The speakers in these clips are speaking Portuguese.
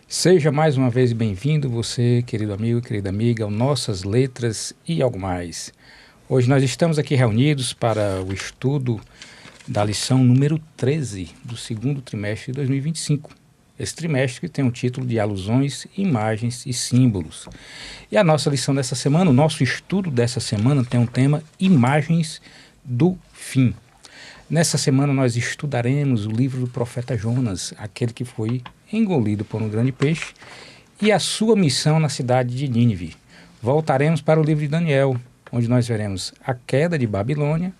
Seja mais uma vez bem-vindo, você, querido amigo, querida amiga, ao Nossas Letras e algo mais. Hoje nós estamos aqui reunidos para o estudo da lição número 13 do segundo trimestre de 2025. Esse trimestre que tem o título de Alusões, Imagens e Símbolos. E a nossa lição dessa semana, o nosso estudo dessa semana tem um tema Imagens do Fim. Nessa semana nós estudaremos o livro do profeta Jonas, aquele que foi engolido por um grande peixe, e a sua missão na cidade de Nínive. Voltaremos para o livro de Daniel, onde nós veremos a queda de Babilônia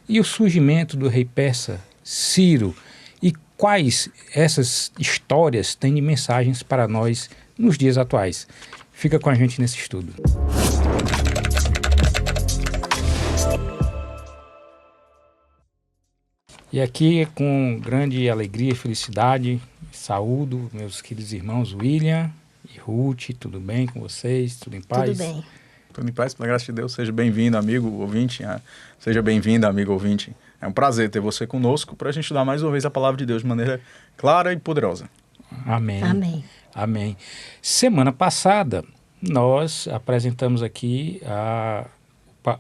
e o surgimento do rei persa Ciro, e quais essas histórias têm de mensagens para nós nos dias atuais. Fica com a gente nesse estudo. E aqui, com grande alegria e felicidade, saúdo meus queridos irmãos William e Ruth. Tudo bem com vocês? Tudo em paz? Tudo bem. Tudo em paz, pela graça de Deus. Seja bem-vindo, amigo ouvinte. Seja bem-vinda, amigo ouvinte. É um prazer ter você conosco para a gente estudar mais uma vez a palavra de Deus de maneira clara e poderosa. Amém. Amém. Amém. Semana passada, nós apresentamos aqui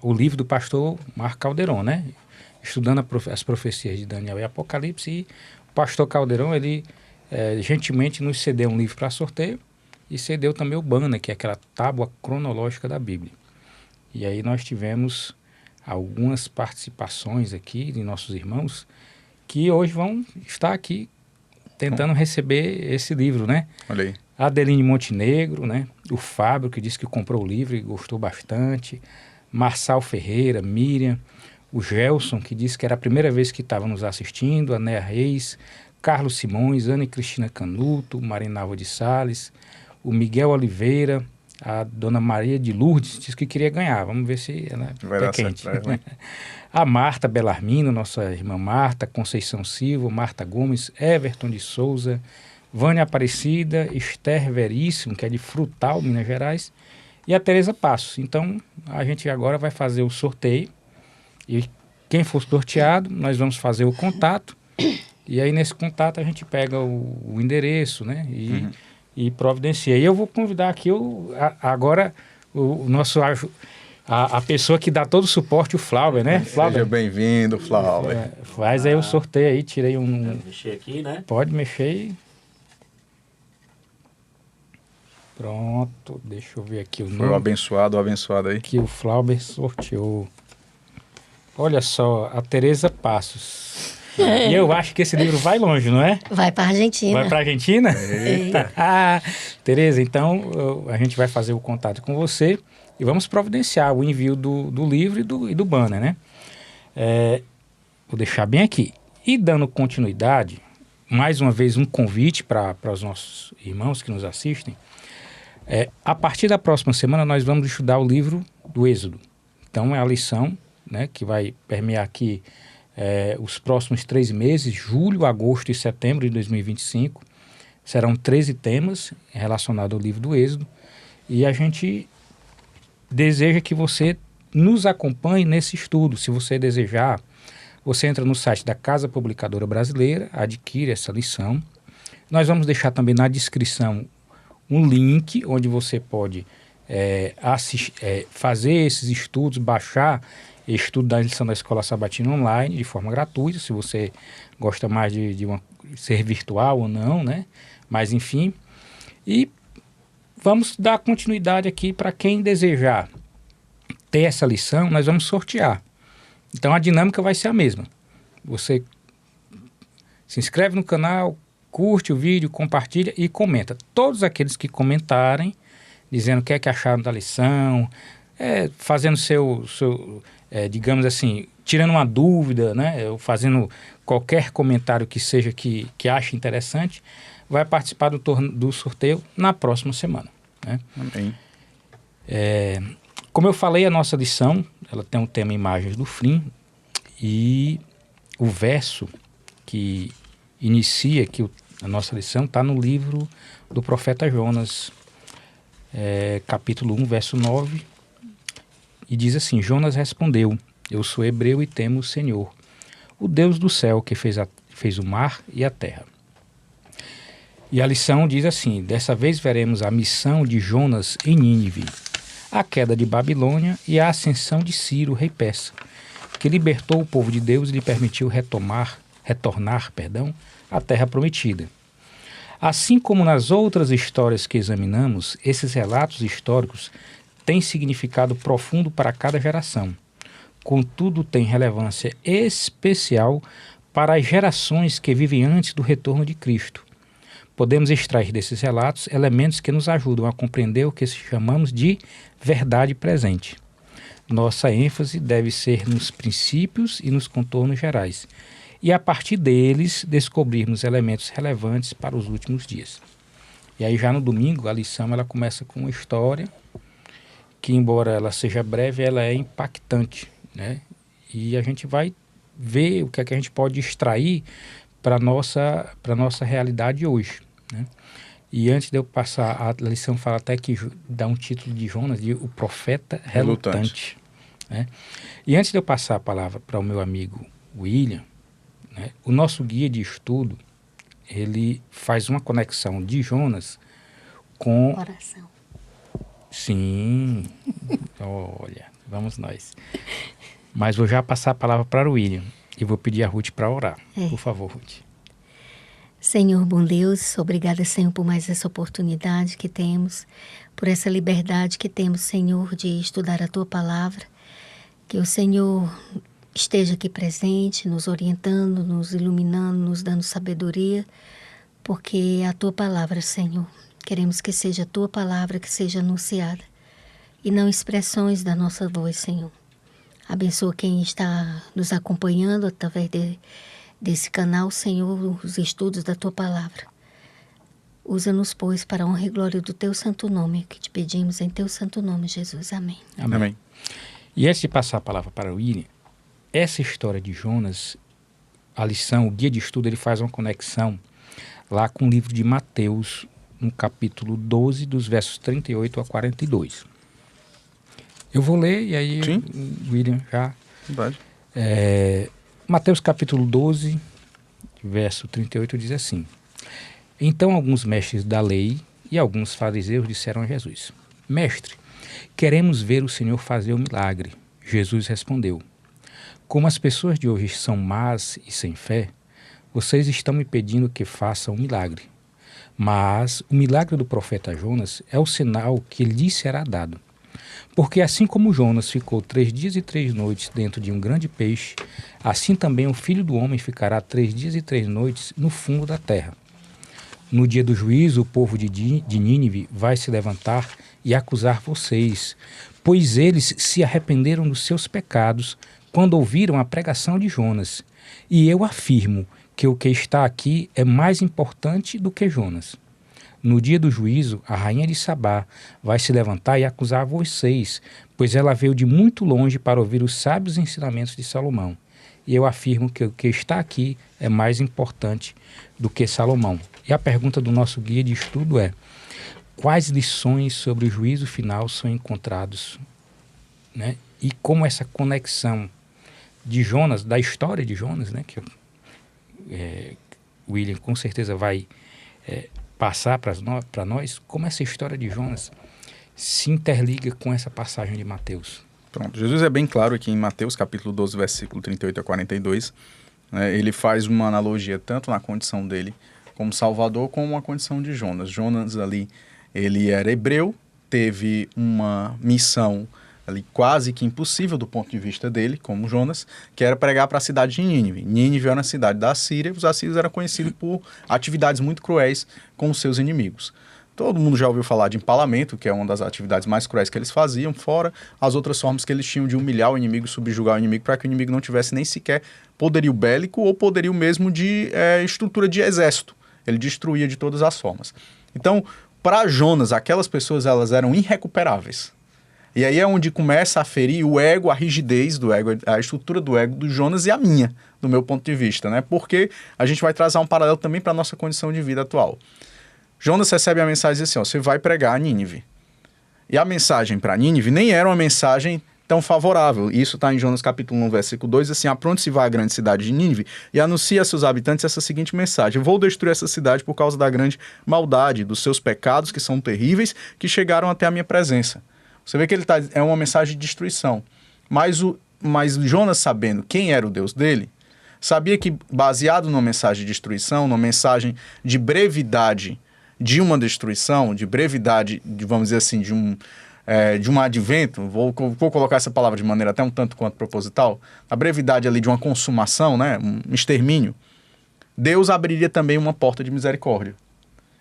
o livro do pastor Marco Calderon, né? Estudando as profecias de Daniel e Apocalipse, e o pastor Calderon, ele gentilmente nos cedeu um livro para sorteio e cedeu também o banner, que é aquela tábua cronológica da Bíblia. E aí nós tivemos algumas participações aqui de nossos irmãos que hoje vão estar aqui tentando receber esse livro, né? Olha aí. A Adeline Montenegro, né? O Fábio, que disse que comprou o livro e gostou bastante. Marçal Ferreira, Miriam, o Gelson, que disse que era a primeira vez que estava nos assistindo, a Néa Reis, Carlos Simões, Ana e Cristina Canuto, Marinalva de Sales, o Miguel Oliveira, a Dona Maria de Lourdes, disse que queria ganhar. Vamos ver se ela Vai é dar quente. certo pra ela. A Marta Belarmino, nossa irmã Marta, Conceição Silva, Marta Gomes, Everton de Souza, Vânia Aparecida, Esther Veríssimo, que é de Frutal, Minas Gerais, e a Tereza Passos. Então, a gente agora vai fazer o sorteio. E quem for sorteado, nós vamos fazer o contato. E aí, nesse contato, a gente pega o endereço, né? E providencia. E eu vou convidar aqui agora o nosso... A pessoa que dá todo o suporte, o Flauber, né? Seja bem-vindo, Flauber. Faz aí o sorteio aí, tirei um... Pode mexer aqui, né? Pode mexer e... Pronto, deixa eu ver aqui o Foi nome o abençoado aí. que o Flauber sorteou. Olha só, a Tereza Passos. E eu acho que esse livro vai longe, não é? Vai para a Argentina. Vai para a Argentina? Eita. Tereza, então a gente vai fazer o contato com você e vamos providenciar o envio do livro e do banner, né? Vou deixar bem aqui. E dando continuidade, mais uma vez um convite para os nossos irmãos que nos assistem. A partir da próxima semana nós vamos estudar o livro do Êxodo. Então é a lição, né, que vai permear aqui os próximos 3 meses, julho, agosto e setembro de 2025. Serão 13 temas relacionados ao livro do Êxodo. E a gente deseja que você nos acompanhe nesse estudo. Se você desejar, você entra no site da Casa Publicadora Brasileira, adquire essa lição. Nós vamos deixar também na descrição um link onde você pode fazer esses estudos, baixar estudo da lição da Escola Sabatina online de forma gratuita, se você gosta mais de ser virtual ou não, né? Mas enfim, e vamos dar continuidade aqui para quem desejar ter essa lição, nós vamos sortear. Então a dinâmica vai ser a mesma. Você se inscreve no canal, curte o vídeo, compartilha e comenta. Todos aqueles que comentarem, dizendo o que é que acharam da lição, fazendo digamos assim, tirando uma dúvida, né? Ou fazendo qualquer comentário que seja que ache interessante, vai participar do sorteio na próxima semana, né? Amém. Como eu falei, a nossa lição, ela tem um tema Imagens do Fim, e o verso que inicia aqui a nossa lição está no livro do profeta Jonas, capítulo 1, verso 9, e diz assim: Jonas respondeu: eu sou hebreu e temo o Senhor, o Deus do céu, que fez o mar e a terra. E a lição diz assim: dessa vez veremos a missão de Jonas em Nínive, a queda de Babilônia e a ascensão de Ciro, rei persa, que libertou o povo de Deus e lhe permitiu retornar, à terra prometida. Assim como nas outras histórias que examinamos, esses relatos históricos têm significado profundo para cada geração. Contudo, têm relevância especial para as gerações que vivem antes do retorno de Cristo. Podemos extrair desses relatos elementos que nos ajudam a compreender o que chamamos de verdade presente. Nossa ênfase deve ser nos princípios e nos contornos gerais, e a partir deles descobrirmos elementos relevantes para os últimos dias. E aí já no domingo a lição ela começa com uma história que, embora ela seja breve, ela é impactante, né? E a gente vai ver o que é que a gente pode extrair para a nossa realidade hoje, né? E antes de eu passar, a lição fala até que dá um título de Jonas, de O Profeta Relutante, né? E antes de eu passar a palavra para o meu amigo William, né, o nosso guia de estudo, ele faz uma conexão de Jonas com... Oração. Sim, olha, vamos nós. Mas vou já passar a palavra para o William e vou pedir a Ruth para orar. Por favor, Ruth. Senhor bom Deus, obrigada, Senhor, por mais essa oportunidade que temos, por essa liberdade que temos, Senhor, de estudar a Tua Palavra. Que o Senhor esteja aqui presente, nos orientando, nos iluminando, nos dando sabedoria, porque a Tua Palavra, Senhor, queremos que seja a Tua Palavra que seja anunciada e não expressões da nossa voz, Senhor. Abençoa quem está nos acompanhando através desse canal, Senhor, os estudos da Tua Palavra. Usa-nos, pois, para a honra e glória do Teu santo nome, que te pedimos em Teu santo nome, Jesus. Amém. Amém. Amém. E antes de passar a palavra para o William, essa história de Jonas, a lição, o guia de estudo, ele faz uma conexão lá com o livro de Mateus, no capítulo 12, dos versos 38 a 42. Eu vou ler e aí o William já... Verdade. Mateus capítulo 12, verso 38 diz assim: Então alguns mestres da lei e alguns fariseus disseram a Jesus: Mestre, queremos ver o Senhor fazer um milagre. Jesus respondeu: Como as pessoas de hoje são más e sem fé, vocês estão me pedindo que faça um milagre. Mas o milagre do profeta Jonas é o sinal que lhe será dado. Porque assim como Jonas ficou 3 dias e 3 noites dentro de um grande peixe, assim também o Filho do Homem ficará 3 dias e 3 noites no fundo da terra. No dia do juízo, o povo de Nínive vai se levantar e acusar vocês, pois eles se arrependeram dos seus pecados quando ouviram a pregação de Jonas. E eu afirmo que o que está aqui é mais importante do que Jonas. No dia do juízo, a rainha de Sabá vai se levantar e acusar vocês, pois ela veio de muito longe para ouvir os sábios ensinamentos de Salomão. E eu afirmo que o que está aqui é mais importante do que Salomão. E a pergunta do nosso guia de estudo é: quais lições sobre o juízo final são encontrados, né? E como essa conexão de Jonas, da história de Jonas, né, que William com certeza vai passar para nós, como essa história de Jonas se interliga com essa passagem de Mateus. Pronto, Jesus é bem claro aqui em Mateus capítulo 12, versículo 38 a 42, né, ele faz uma analogia tanto na condição dele como Salvador, como a condição de Jonas. Jonas ali, ele era hebreu, teve uma missão ali quase que impossível do ponto de vista dele, como Jonas, que era pregar para a cidade de Nínive. Nínive era uma cidade da Assíria, os assírios eram conhecidos por atividades muito cruéis com os seus inimigos. Todo mundo já ouviu falar de empalamento, que é uma das atividades mais cruéis que eles faziam, fora as outras formas que eles tinham de humilhar o inimigo, subjugar o inimigo, para que o inimigo não tivesse nem sequer poderio bélico ou poderio mesmo de estrutura de exército. Ele destruía de todas as formas. Então, para Jonas, aquelas pessoas elas eram irrecuperáveis. E aí é onde começa a ferir o ego, a rigidez do ego, a estrutura do ego do Jonas e a minha, do meu ponto de vista, né? Porque a gente vai trazer um paralelo também para a nossa condição de vida atual. Jonas recebe a mensagem assim, ó, você vai pregar a Nínive. E a mensagem para Nínive nem era uma mensagem tão favorável. Isso está em Jonas capítulo 1, versículo 2, assim: apronte-se vai à grande cidade de Nínive e anuncia a seus habitantes essa seguinte mensagem: vou destruir essa cidade por causa da grande maldade, dos seus pecados, que são terríveis, que chegaram até a minha presença. Você vê que é uma mensagem de destruição. Mas Jonas, sabendo quem era o Deus dele, sabia que, baseado numa mensagem de destruição, numa mensagem de brevidade de uma destruição, de brevidade, vamos dizer assim, de um advento, vou colocar essa palavra de maneira até um tanto quanto proposital, a brevidade ali de uma consumação, né, um extermínio, Deus abriria também uma porta de misericórdia.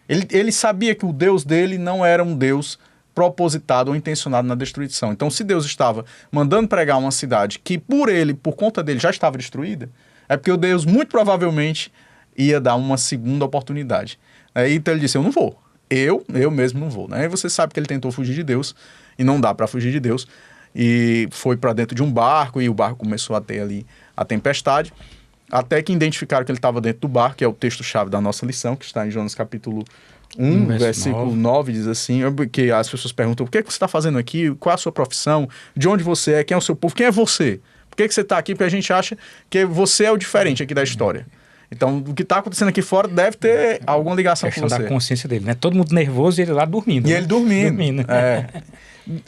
Ele sabia que o Deus dele não era um Deus propositado ou intencionado na destruição. Então, se Deus estava mandando pregar uma cidade que por conta dele, já estava destruída, é porque o Deus muito provavelmente ia dar uma segunda oportunidade. Então ele disse: eu não vou. Eu mesmo não vou. Né? E você sabe que ele tentou fugir de Deus e não dá para fugir de Deus. E foi para dentro de um barco e o barco começou a ter ali a tempestade, até que identificaram que ele estava dentro do barco, que é o texto-chave da nossa lição, que está em Jonas capítulo 1, versículo 9, diz assim, porque as pessoas perguntam: o que você está fazendo aqui? Qual é a sua profissão? De onde você é? Quem é o seu povo? Quem é você? Por que você está aqui? Porque a gente acha que você é o diferente aqui da história. Então, o que está acontecendo aqui fora deve ter alguma ligação com você. Da consciência dele, né? Todo mundo nervoso e ele lá dormindo. E ele dormindo.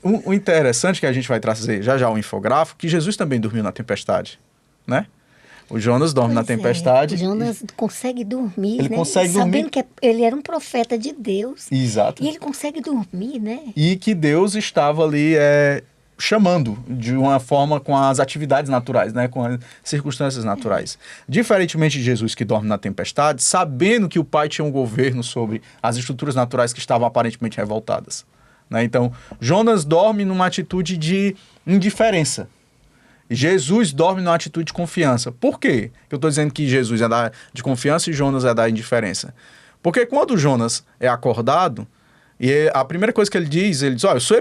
O interessante que a gente vai trazer já o infográfico, que Jesus também dormiu na tempestade, né? O Jonas dorme na tempestade. O Jonas consegue dormir, ele né? Consegue Sabendo dormir. que ele era um profeta de Deus. Exato. E ele consegue dormir, né? E que Deus estava ali chamando de uma forma com as atividades naturais, né? Com as circunstâncias naturais. Diferentemente de Jesus, que dorme na tempestade, sabendo que o Pai tinha um governo sobre as estruturas naturais que estavam aparentemente revoltadas. Né? Então, Jonas dorme numa atitude de indiferença. Jesus dorme numa atitude de confiança. Por quê? Eu estou dizendo que Jesus é de confiança e Jonas é da indiferença. Porque quando Jonas é acordado, e a primeira coisa que ele diz, ó, eu sou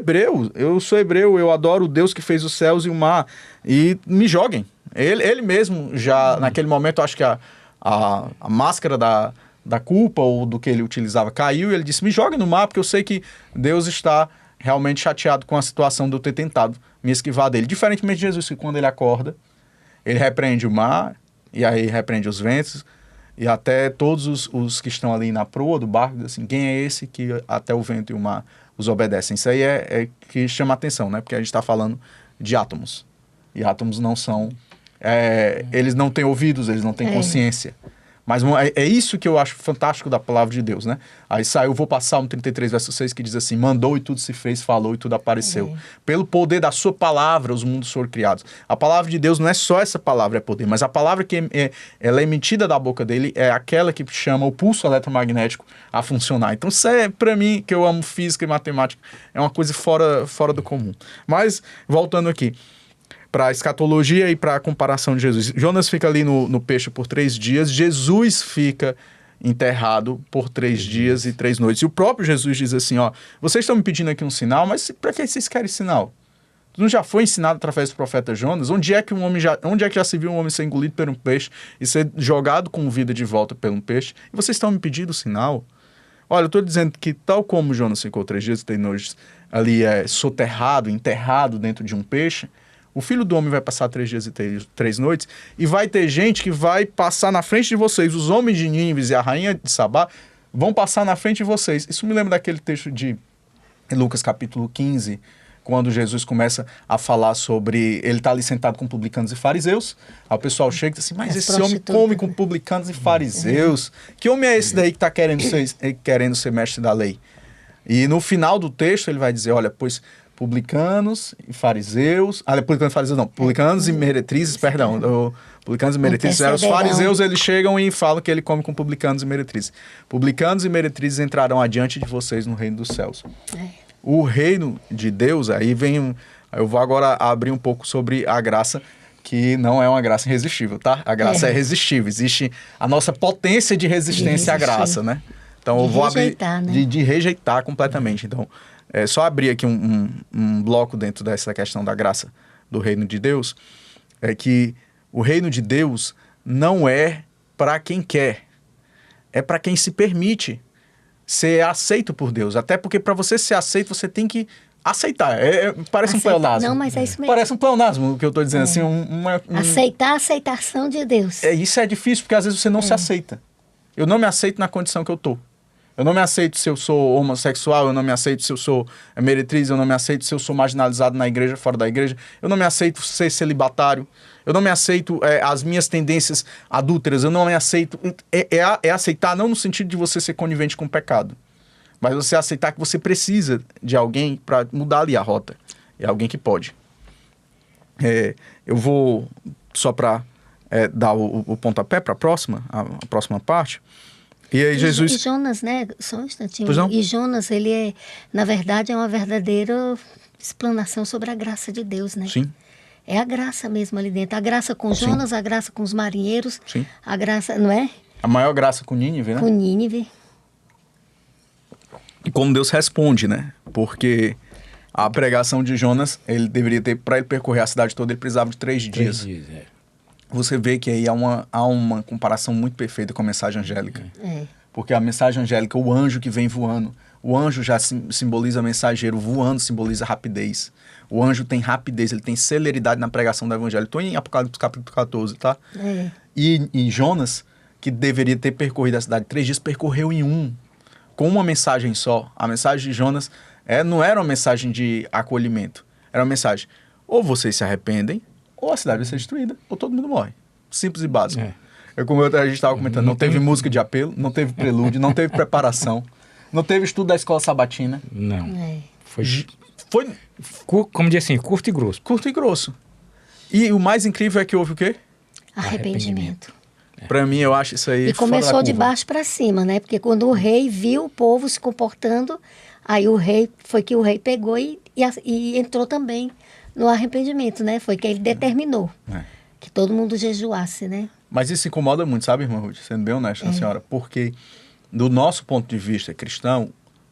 hebreu, eu adoro o Deus que fez os céus e o mar, e me joguem. Ele mesmo, já naquele momento, acho que a máscara da culpa ou do que ele utilizava caiu, e ele disse: me joguem no mar, porque eu sei que Deus está realmente chateado com a situação de eu ter tentado me esquivar dele. Diferentemente de Jesus, que quando ele acorda, ele repreende o mar, e aí repreende os ventos, e até todos os que estão ali na proa do barco, assim, quem é esse que até o vento e o mar os obedecem? Isso aí é que chama a atenção, né? Porque a gente está falando de átomos. E átomos não são... eles não têm ouvidos, eles não têm consciência. Mas é isso que eu acho fantástico da palavra de Deus, né? Aí saiu, vou passar o 33, verso 6, que diz assim: mandou e tudo se fez, falou e tudo apareceu. Pelo poder da sua palavra, os mundos foram criados. A palavra de Deus não é só essa palavra, é poder, mas a palavra que ela é emitida da boca dele é aquela que chama o pulso eletromagnético a funcionar. Então isso para mim, que eu amo física e matemática, é uma coisa fora do comum. Mas, voltando aqui para a escatologia e para a comparação de Jesus. Jonas fica ali no peixe por 3 dias, Jesus fica enterrado por 3 dias e 3 noites. E o próprio Jesus diz assim: ó, vocês estão me pedindo aqui um sinal, mas para que vocês querem sinal? Não já foi ensinado através do profeta Jonas? Onde é que já se viu um homem ser engolido por um peixe e ser jogado com vida de volta por um peixe? E vocês estão me pedindo sinal? Olha, eu estou dizendo que tal como Jonas ficou 3 dias e 3 noites ali soterrado, enterrado dentro de um peixe, o Filho do Homem vai passar 3 dias e 3 noites, e vai ter gente que vai passar na frente de vocês. Os homens de Nínive e a rainha de Sabá vão passar na frente de vocês. Isso me lembra daquele texto de Lucas capítulo 15, quando Jesus começa a falar sobre... Ele está ali sentado com publicanos e fariseus. Aí o pessoal chega e diz assim: mas esse homem come com publicanos e fariseus. Que homem é esse daí que está querendo ser mestre da lei? E no final do texto ele vai dizer: olha, pois... publicanos e fariseus... publicanos e fariseus não, publicanos e meretrizes, perdão. Publicanos e meretrizes, os fariseus, eles chegam e falam que ele come com publicanos e meretrizes. Publicanos e meretrizes entrarão adiante de vocês no reino dos céus. O reino de Deus, aí vem... Eu vou agora abrir um pouco sobre a graça, que não é uma graça irresistível, tá? A graça é resistível. Existe a nossa potência de resistência à graça, né? Então eu vou abrir... De rejeitar completamente. Então... só abrir aqui um bloco dentro dessa questão da graça do reino de Deus, é que o reino de Deus não é para quem quer, é para quem se permite ser aceito por Deus. Até porque para você ser aceito, você tem que aceitar. Parece um pleonasmo. Não, mas é isso mesmo. Parece um pleonasmo o que eu estou dizendo. Assim, Aceitar a aceitação de Deus. Isso é difícil, porque às vezes você não se aceita. Eu não me aceito na condição que eu tô. Eu não me aceito se eu sou homossexual, eu não me aceito se eu sou meretriz, eu não me aceito se eu sou marginalizado na igreja, fora da igreja, eu não me aceito ser celibatário, eu não me aceito as minhas tendências adúlteras, eu não me aceito... É aceitar não no sentido de você ser conivente com o pecado, mas você aceitar que você precisa de alguém para mudar ali a rota. É alguém que pode. Eu vou, só para dar o pontapé para a próxima parte. E aí Jesus... E Jonas, né? Só um instantinho. Pois não? E Jonas, ele na verdade, é uma verdadeira explanação sobre a graça de Deus, né? Sim. É a graça mesmo ali dentro. A graça com Jonas, a graça com os marinheiros. Sim. A graça, não é? A maior graça com Nínive, né? Com Nínive. E como Deus responde, né? Porque a pregação de Jonas, ele deveria ter, para ele percorrer a cidade toda, ele precisava de 3 dias. 3 dias, Você vê que aí há uma comparação muito perfeita com a mensagem angélica. Porque a mensagem angélica, o anjo que vem voando, o anjo já simboliza mensageiro, voando simboliza rapidez. O anjo tem rapidez, ele tem celeridade na pregação do evangelho. Estou em Apocalipse capítulo 14, tá? E Jonas, que deveria ter percorrido a cidade 3 dias, percorreu em 1, com uma mensagem só. A mensagem de Jonas não era uma mensagem de acolhimento, era uma mensagem, ou vocês se arrependem, ou a cidade vai ser destruída, ou todo mundo morre. Simples e básico. Como a gente estava comentando, não teve música de apelo, não teve prelúdio, não teve preparação, não teve estudo da escola sabatina. Não. Foi, como diz assim, curto e grosso. Curto e grosso. E o mais incrível é que houve o quê? Arrependimento. Para mim, eu acho isso aí E começou de baixo para cima, né? Porque quando o rei viu o povo se comportando, aí o rei pegou e entrou também no arrependimento, né? Foi que ele determinou que todo mundo jejuasse, né? Mas isso incomoda muito, sabe, irmã Ruth? Sendo bem honesta, senhora. Porque, do nosso ponto de vista cristão,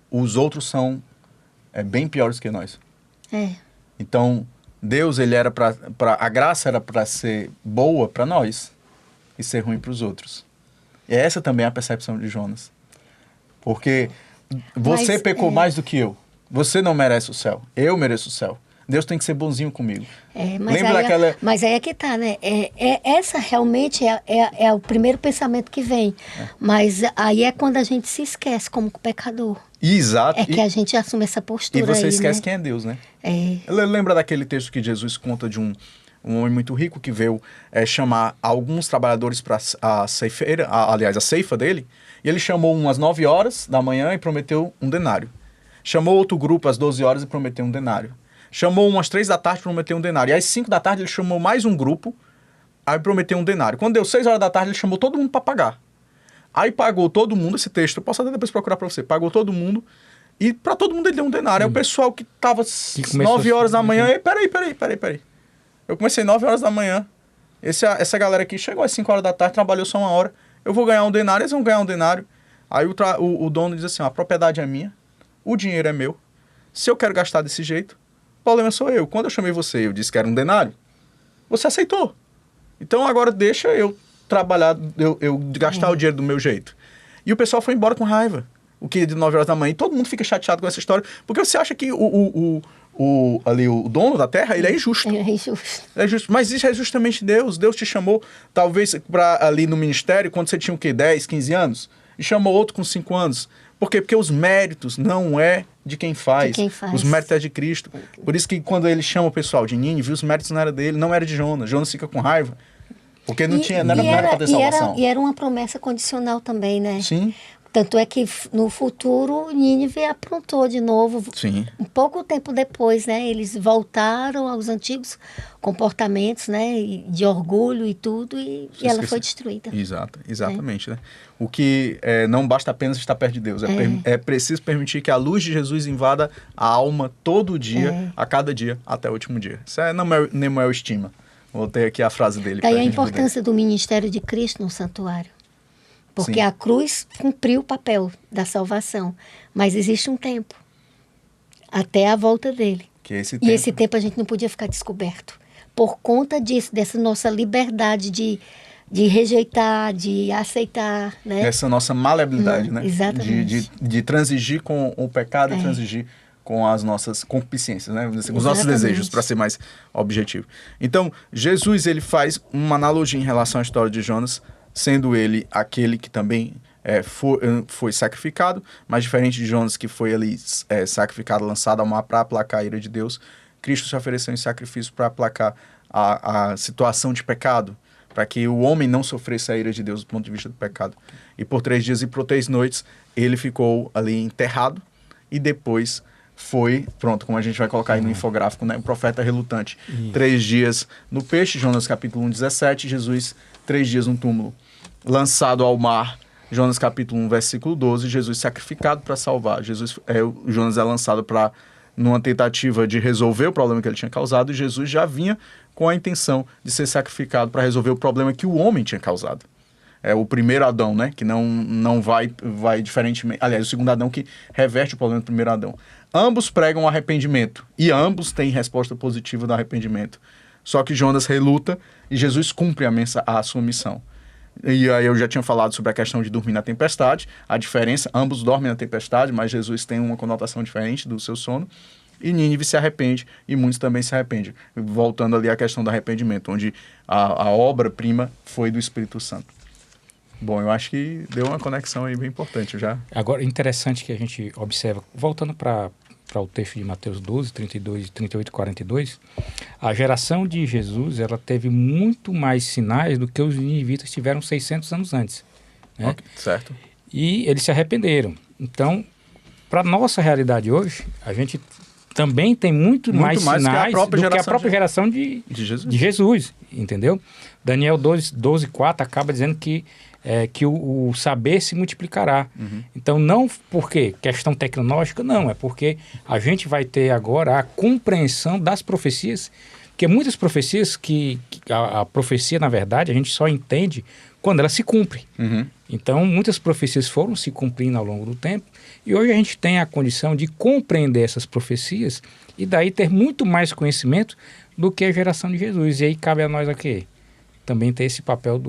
os outros são bem piores que nós. Então, Deus, ele era a graça era para ser boa para nós e ser ruim para os outros. E essa também é a percepção de Jonas. Porque você pecou mais do que eu. Você não merece o céu. Eu mereço o céu. Deus tem que ser bonzinho comigo. Mas aí é que tá, né? Essa realmente é o primeiro pensamento que vem. Mas aí é quando a gente se esquece como pecador. Exato. É que a gente assume essa postura. E você aí, esquece né? quem é Deus, né? Lembra daquele texto que Jesus conta de um homem muito rico que veio chamar alguns trabalhadores para a ceifa dele. E ele chamou umas 9 horas da manhã e prometeu um denário. Chamou outro grupo às 12 horas e prometeu um denário. Chamou umas 3 da tarde e prometeu um denário. E às 5 da tarde ele chamou mais um grupo, aí prometeu um denário. Quando deu 6 horas da tarde, ele chamou todo mundo para pagar. Aí pagou todo mundo, esse texto, eu posso até depois procurar para você, pagou todo mundo, e para todo mundo ele deu um denário. Aí o pessoal que estava 9 horas da manhã, peraí. Eu comecei 9 horas da manhã, essa galera aqui chegou às 5 horas da tarde, trabalhou só 1 hora, eu vou ganhar um denário, eles vão ganhar um denário. Aí o dono diz assim, a propriedade é minha, o dinheiro é meu, se eu quero gastar desse jeito, o problema sou eu. Quando eu chamei você, eu disse que era um denário, você aceitou. Então agora deixa eu trabalhar, eu gastar o dinheiro do meu jeito. E o pessoal foi embora com raiva. O que de 9 horas da manhã. E todo mundo fica chateado com essa história, porque você acha que o dono da terra, ele é injusto. É injusto. É injusto. Mas isso é justamente Deus. Deus te chamou, talvez, para ali no ministério, quando você tinha o quê? 10, 15 anos? E chamou outro com 5 anos. Por quê? Porque os méritos não é de quem faz. Os méritos é de Cristo. Por isso que quando ele chama o pessoal de Nínive, os méritos não era dele, não era de Jonas. Jonas fica com raiva. Porque não era para ter salvação. E era uma promessa condicional também, né? Sim. Tanto é que no futuro Nínive aprontou de novo. Sim. Um pouco tempo depois, né? Eles voltaram aos antigos comportamentos, né? De orgulho e tudo, e ela foi destruída. Exatamente, né? O que não basta apenas estar perto de Deus. É preciso permitir que a luz de Jesus invada a alma todo dia, a cada dia, até o último dia. Isso é Nemuel Estima. Vou ter aqui a frase dele. Daí a importância do ministério de Cristo no santuário. Porque a cruz cumpriu o papel da salvação. Mas existe um tempo. Até a volta dele. E esse tempo a gente não podia ficar descoberto. Por conta disso, dessa nossa liberdade de de rejeitar, de aceitar, né? Essa nossa maleabilidade, né? Exatamente. De transigir com o pecado e transigir com as nossas concupiscências, né? Os nossos desejos, para ser mais objetivo. Então, Jesus, ele faz uma analogia em relação à história de Jonas, sendo ele aquele que também foi sacrificado, mas diferente de Jonas, que foi ali sacrificado, lançado ao mar para aplacar a ira de Deus, Cristo se ofereceu em sacrifício para aplacar a situação de pecado, para que o homem não sofresse a ira de Deus do ponto de vista do pecado. E por 3 dias e por 3 noites, ele ficou ali enterrado, e depois foi, pronto, como a gente vai colocar aí no infográfico, né? O profeta relutante. 3 dias no peixe, Jonas capítulo 1, 17, Jesus 3 dias no túmulo. Lançado ao mar, Jonas capítulo 1, versículo 12, Jesus sacrificado para salvar. Jonas é lançado numa tentativa de resolver o problema que ele tinha causado, e Jesus já vinha com a intenção de ser sacrificado para resolver o problema que o homem tinha causado. É o primeiro Adão, né? Que não vai diferentemente... Aliás, o segundo Adão que reverte o problema do primeiro Adão. Ambos pregam arrependimento, e ambos têm resposta positiva do arrependimento. Só que Jonas reluta e Jesus cumpre a sua missão. E aí eu já tinha falado sobre a questão de dormir na tempestade, a diferença, ambos dormem na tempestade, mas Jesus tem uma conotação diferente do seu sono, e Nínive se arrepende, e muitos também se arrependem. Voltando ali à questão do arrependimento, onde a obra-prima foi do Espírito Santo. Bom, eu acho que deu uma conexão aí bem importante já. Agora, interessante que a gente observa, voltando para o texto de Mateus 12, 32, 38 e 42, a geração de Jesus, ela teve muito mais sinais do que os ninivitas tiveram 600 anos antes. Né? Okay, certo. E eles se arrependeram. Então, para a nossa realidade hoje, a gente também tem muito mais sinais do que a própria geração de Jesus, entendeu? Daniel 12, 4 acaba dizendo que o saber se multiplicará. Uhum. Então, não porque questão tecnológica, não. É porque a gente vai ter agora a compreensão das profecias, porque muitas profecias a profecia, na verdade, a gente só entende quando ela se cumpre. Uhum. Então, muitas profecias foram se cumprindo ao longo do tempo, e hoje a gente tem a condição de compreender essas profecias e daí ter muito mais conhecimento do que a geração de Jesus. E aí cabe a nós aqui também ter esse papel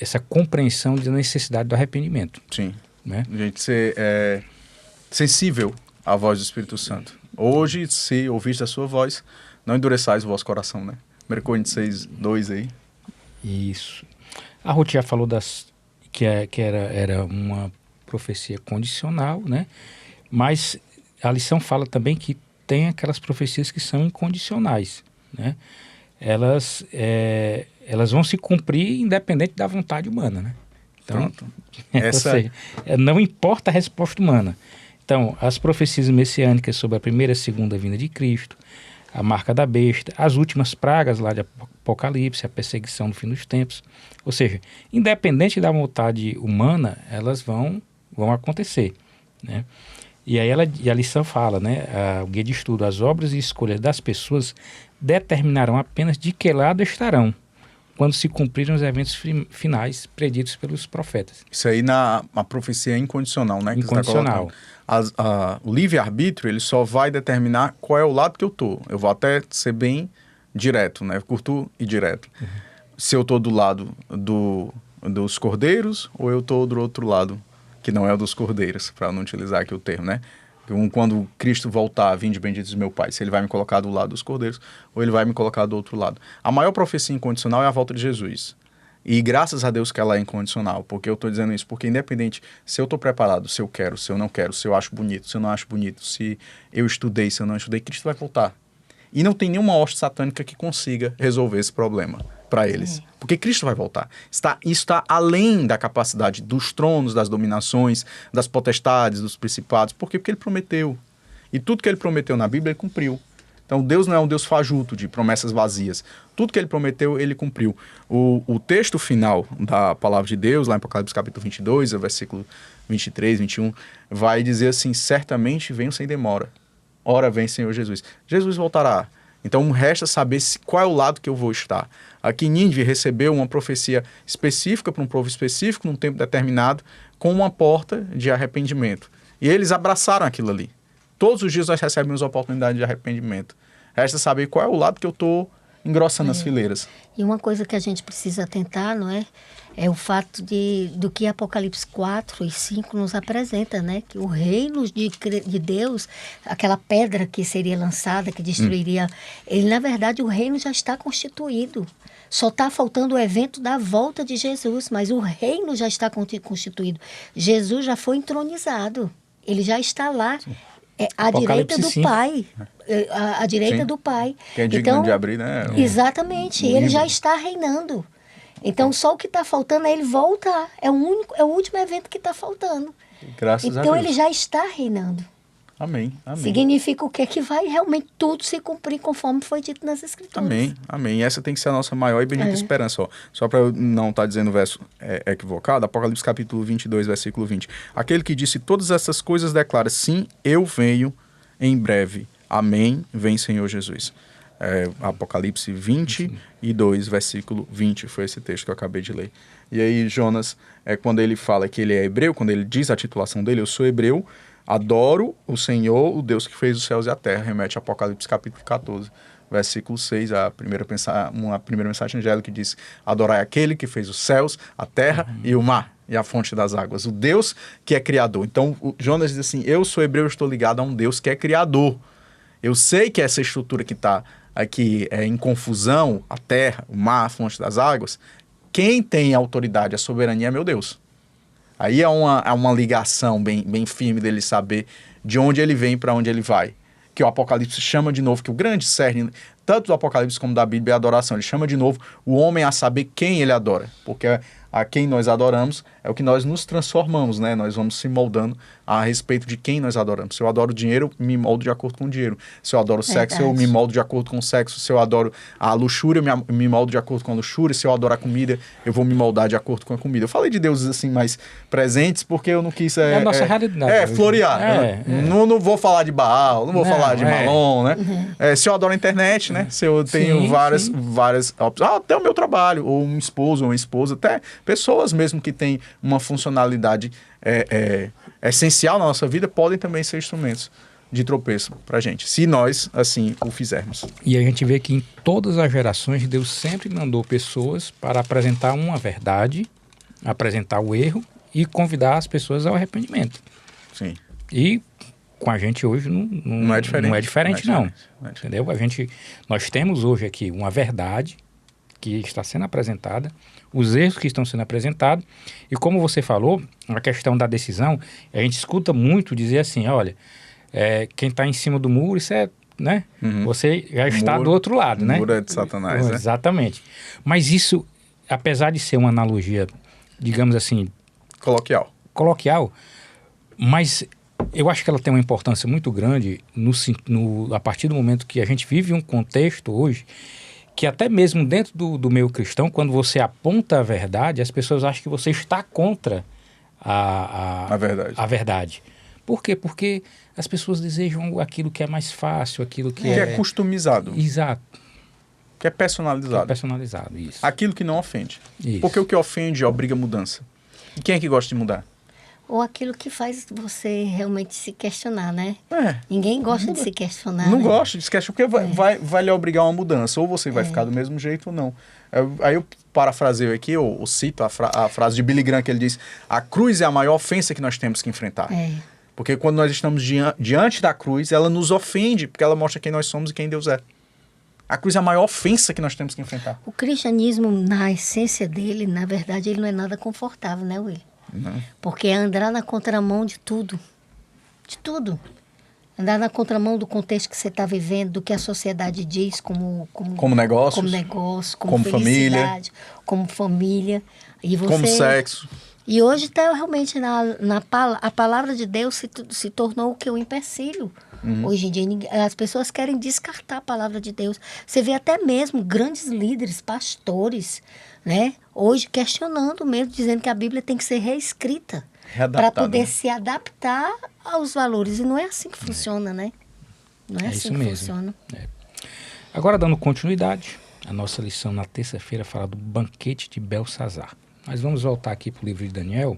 essa compreensão da necessidade do arrependimento. Sim. Né? A gente ser sensível à voz do Espírito Santo. Hoje, se ouviste a sua voz, não endureçais o vosso coração, né? 1 Coríntios 6, 2 aí. Isso. A Ruth já falou que era uma profecia condicional, né? Mas a lição fala também que tem aquelas profecias que são incondicionais, né? Elas vão se cumprir independente da vontade humana, né? Então, não importa a resposta humana. Então, as profecias messiânicas sobre a primeira e segunda vinda de Cristo, a marca da besta, as últimas pragas lá de Apocalipse, a perseguição no fim dos tempos. Ou seja, independente da vontade humana, elas vão acontecer, né? E aí a lição fala, né? O guia de estudo, as obras e escolhas das pessoas determinarão apenas de que lado estarão quando se cumprirem os eventos finais preditos pelos profetas. Isso aí na profecia incondicional, né? Incondicional. O livre-arbítrio, ele só vai determinar qual é o lado que eu tô. Eu vou até ser bem direto, né? Curto e direto. Uhum. Se eu tô do lado dos cordeiros ou eu tô do outro lado, que não é o dos cordeiros, para não utilizar aqui o termo, né? Quando Cristo voltar, vinde benditos meu Pai, se ele vai me colocar do lado dos cordeiros ou ele vai me colocar do outro lado. A maior profecia incondicional é a volta de Jesus. E graças a Deus que ela é incondicional. Porque eu estou dizendo isso? Porque independente se eu estou preparado, se eu quero, se eu não quero, se eu acho bonito, se eu não acho bonito, se eu estudei, se eu não estudei, Cristo vai voltar. E não tem nenhuma hoste satânica que consiga resolver esse problema para eles. Porque Cristo vai voltar. Isso está além da capacidade dos tronos, das dominações, das potestades, dos principados. Por quê? Porque ele prometeu. E tudo que ele prometeu na Bíblia, ele cumpriu. Então, Deus não é um Deus fajuto de promessas vazias. Tudo que ele prometeu, ele cumpriu. O texto final da palavra de Deus, lá em Apocalipse capítulo 22, versículo 23, 21, vai dizer assim: certamente venho sem demora. Ora vem, Senhor Jesus. Jesus voltará. Então, resta saber qual é o lado que eu vou estar. Aqui, Nínive recebeu uma profecia específica para um povo específico, num tempo determinado, com uma porta de arrependimento. E eles abraçaram aquilo ali. Todos os dias nós recebemos oportunidade de arrependimento. Resta saber qual é o lado que eu estou engrossando as fileiras. E uma coisa que a gente precisa atentar, não é? É o fato do que Apocalipse 4 e 5 nos apresenta, né? Que o reino de Deus, aquela pedra que seria lançada, que destruiria, ele, na verdade, o reino já está constituído. Só está faltando o evento da volta de Jesus, mas o reino já está constituído. Jesus já foi entronizado. Ele já está lá, à direita do 5. Pai. À direita do Pai. Que é digno de abrir, né? Exatamente. Ele já está reinando. Então, só o que está faltando é ele voltar. É o último evento que está faltando. Graças a Então, Deus. ele já está reinando. Amém, amém. Significa o quê? Que vai realmente tudo se cumprir conforme foi dito nas Escrituras. Amém, amém. E essa tem que ser a nossa maior e bendita esperança. Ó. Só para eu não estar dizendo o verso equivocado, Apocalipse capítulo 22, versículo 20. Aquele que disse todas essas coisas declara, sim, eu venho em breve. Amém, vem Senhor Jesus. Apocalipse 22, versículo 20, foi esse texto que eu acabei de ler. E aí Jonas, quando ele fala que ele é hebreu, quando ele diz a titulação dele, eu sou hebreu, adoro o Senhor, o Deus que fez os céus e a terra, remete a Apocalipse capítulo 14, versículo 6, uma primeira mensagem angélica que diz, adorai aquele que fez os céus, a terra e o mar, e a fonte das águas, o Deus que é criador. Então Jonas diz assim, eu sou hebreu, estou ligado a um Deus que é criador. Eu sei que essa estrutura que está aqui em confusão, a terra, o mar, a fonte das águas, quem tem a autoridade, a soberania é meu Deus. Aí é uma ligação bem firme dele saber de onde ele vem e para onde ele vai. Que o Apocalipse chama de novo, que o grande cerne, tanto do Apocalipse como da Bíblia, é a adoração. Ele chama de novo o homem a saber quem ele adora. Porque a quem nós adoramos é o que nós nos transformamos, né? Nós vamos se moldando a respeito de quem nós adoramos. Se eu adoro dinheiro, me moldo de acordo com o dinheiro. Se eu adoro sexo, eu me moldo de acordo com o sexo. Se eu adoro a luxúria, eu me moldo de acordo com a luxúria. Se eu adoro a comida, eu vou me moldar de acordo com a comida. Eu falei de deuses assim mais presentes porque eu não quis... a nossa realidade. Florear. Não vou falar de Baal, não vou falar de Malon, né? Se eu adoro a internet, né? Se eu tenho várias opções. Até o meu trabalho, ou um esposo ou uma esposa, até pessoas mesmo que têm uma funcionalidade essencial na nossa vida, podem também ser instrumentos de tropeço pra gente, se nós assim o fizermos. E a gente vê que em todas as gerações Deus sempre mandou pessoas para apresentar uma verdade, apresentar o erro e convidar as pessoas ao arrependimento. Sim. E com a gente hoje não é diferente, não. Entendeu? Nós temos hoje aqui uma verdade que está sendo apresentada, os erros que estão sendo apresentados, e como você falou, a questão da decisão, a gente escuta muito dizer assim, olha, quem está em cima do muro, isso né? Você já está do outro lado, né? O muro é de Satanás, né? Exatamente. Mas isso, apesar de ser uma analogia, digamos assim... Coloquial, mas eu acho que ela tem uma importância muito grande a partir do momento que a gente vive um contexto hoje que até mesmo dentro do meio cristão, quando você aponta a verdade, as pessoas acham que você está contra a verdade. Por quê? Porque as pessoas desejam aquilo que é mais fácil, aquilo que é customizado. Exato. Que é personalizado. Isso. Aquilo que não ofende. Isso. Porque o que ofende obriga a mudança. E quem é que gosta de mudar? Ou aquilo que faz você realmente se questionar, né? Ninguém gosta de se questionar. Não né? gosta de se questionar, porque vai lhe obrigar a uma mudança. Ou você vai ficar do mesmo jeito ou não. Aí eu parafraseio aqui, ou cito a frase de Billy Graham, que ele diz, a cruz é a maior ofensa que nós temos que enfrentar. Porque quando nós estamos diante da cruz, ela nos ofende, porque ela mostra quem nós somos e quem Deus é. A cruz é a maior ofensa que nós temos que enfrentar. O cristianismo, na essência dele, na verdade, ele não é nada confortável, né, Will? Não. Porque é andar na contramão de tudo. De tudo. Andar na contramão do contexto que você está vivendo, do que a sociedade diz como negócios, como família, felicidade, como família. E você... como sexo. E hoje está realmente a palavra de Deus se tornou o que? Um empecilho. Hoje em dia as pessoas querem descartar a palavra de Deus. Você vê até mesmo grandes líderes, pastores, né? Hoje questionando mesmo, dizendo que a Bíblia tem que ser reescrita para poder se adaptar aos valores. E não é assim que funciona, né? Não é assim que funciona. Agora, dando continuidade, a nossa lição na terça-feira fala do banquete de Belsazar. Mas vamos voltar aqui para o livro de Daniel.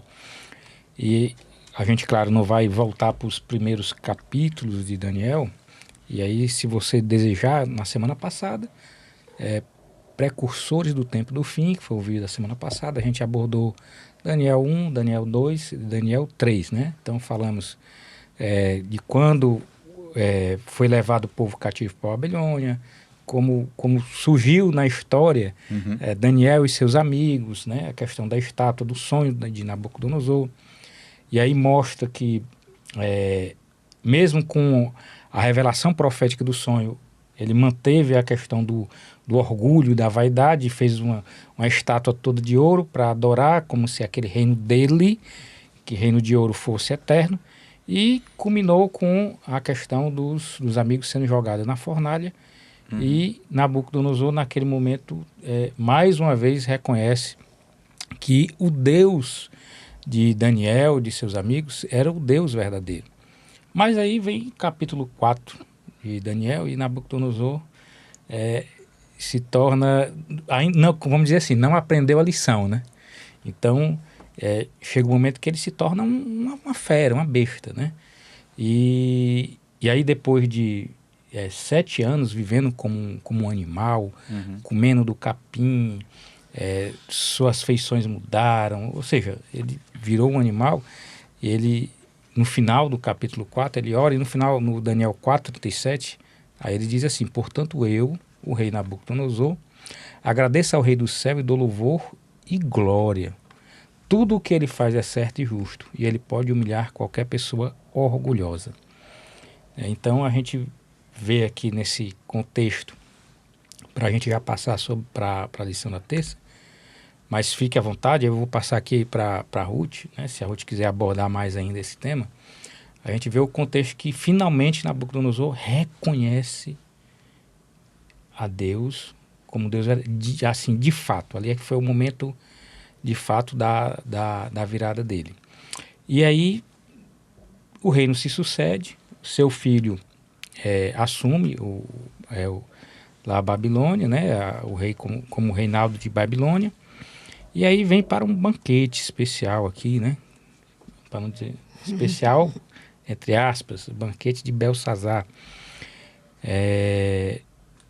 E a gente, claro, não vai voltar para os primeiros capítulos de Daniel. E aí, se você desejar, na semana passada, precursores do tempo do fim, que foi o vídeo da semana passada. A gente abordou Daniel 1, Daniel 2 e Daniel 3, né? Então falamos de quando foi levado o povo cativo para a Babilônia, como surgiu na história Daniel e seus amigos, né? A questão da estátua, do sonho de Nabucodonosor. E aí mostra que, mesmo com a revelação profética do sonho, ele manteve a questão do orgulho, da vaidade, fez uma estátua toda de ouro para adorar, como se aquele reino dele, que reino de ouro, fosse eterno, e culminou com a questão dos amigos sendo jogados na fornalha, e Nabucodonosor, naquele momento, mais uma vez reconhece que o Deus de Daniel, de seus amigos, era o Deus verdadeiro. Mas aí vem capítulo 4 de Daniel, e Nabucodonosor se torna, não, vamos dizer assim, não aprendeu a lição, né? Então, chega um momento que ele se torna uma fera, uma besta, né? E aí depois de 7 anos vivendo como um animal, comendo do capim, suas feições mudaram, ou seja, ele virou um animal, e ele, no final do capítulo 4, ele ora, e no Daniel 4:37, aí ele diz assim: portanto eu, o rei Nabucodonosor, agradeço ao rei do céu e dou louvor e glória. Tudo o que ele faz é certo e justo, e ele pode humilhar qualquer pessoa orgulhosa. Então a gente vê aqui nesse contexto, para a gente já passar para a lição da terça, mas fique à vontade, eu vou passar aqui para a Ruth, né, se a Ruth quiser abordar mais ainda esse tema. A gente vê o contexto que finalmente Nabucodonosor reconhece a Deus como Deus, assim, de fato. Ali é que foi o momento, de fato, da virada dele. E aí o reino se sucede, seu filho assume lá a Babilônia, né, o rei como Reinaldo de Babilônia. E aí vem para um banquete especial aqui, né? Para não dizer especial, entre aspas, banquete de Belsazar,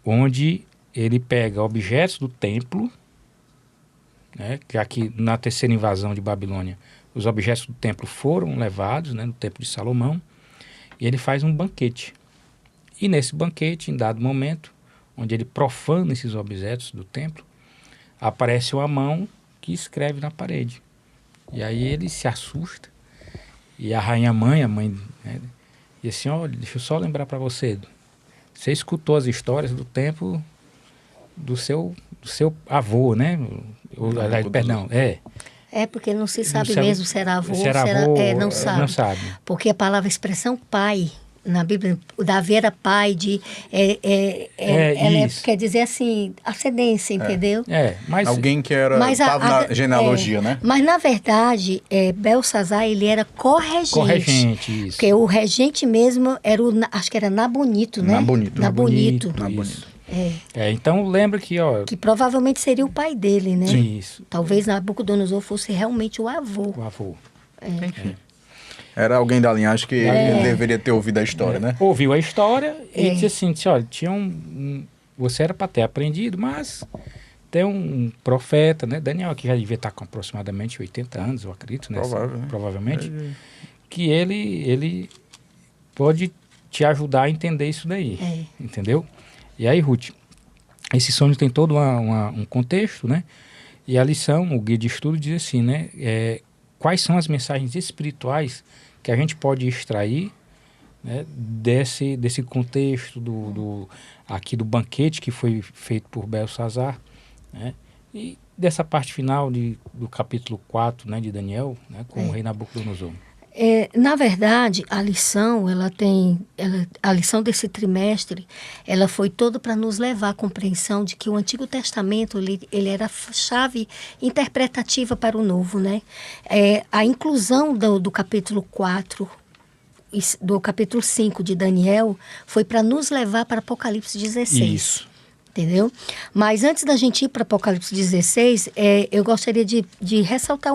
onde ele pega objetos do templo, né? Já que na terceira invasão de Babilônia, os objetos do templo foram levados, né, no templo de Salomão, e ele faz um banquete. E nesse banquete, em dado momento, onde ele profana esses objetos do templo, aparece uma mão que escreve na parede. E aí ele se assusta, e a rainha-mãe, né, diz assim: olha, deixa eu só lembrar para você, você escutou as histórias do tempo do seu avô, né? Perdão, porque não se sabe mesmo se era avô, não sabe. Não sabe. Porque a palavra expressão pai, na Bíblia, o Davi era pai de... quer dizer assim, ascendência, entendeu? Mas alguém que estava na genealogia, né? Mas, na verdade, Belsazar, ele era corregente. Corregente, isso. Porque o regente mesmo era acho que era Nabonito, né? Nabonito. Então lembra que... que provavelmente seria o pai dele, né? Isso. Talvez Nabucodonosor fosse realmente o avô. O avô. Enfim. Era alguém da linhagem que ele deveria ter ouvido a história, né? Ouviu a história e disse assim, olha, tinha você era para ter aprendido, mas tem um profeta, né? Daniel, que já devia estar com aproximadamente 80 anos, eu acredito, né? Provavelmente. Que ele pode te ajudar a entender isso daí, entendeu? E aí, Ruth, esse sonho tem todo um contexto, né? E a lição, o guia de estudo diz assim, né? Quais são as mensagens espirituais que a gente pode extrair, né, desse contexto aqui do banquete que foi feito por Belsazar, né? E dessa parte final do capítulo 4, né, de Daniel, né, com o rei Nabucodonosor. Na verdade, a lição, a lição desse trimestre, ela foi toda para nos levar à compreensão de que o Antigo Testamento, ele era a chave interpretativa para o Novo, né? A inclusão do capítulo 4, do capítulo 5 de Daniel, foi para nos levar para Apocalipse 16. Isso. Entendeu? Mas antes da gente ir para Apocalipse 16, eu gostaria de ressaltar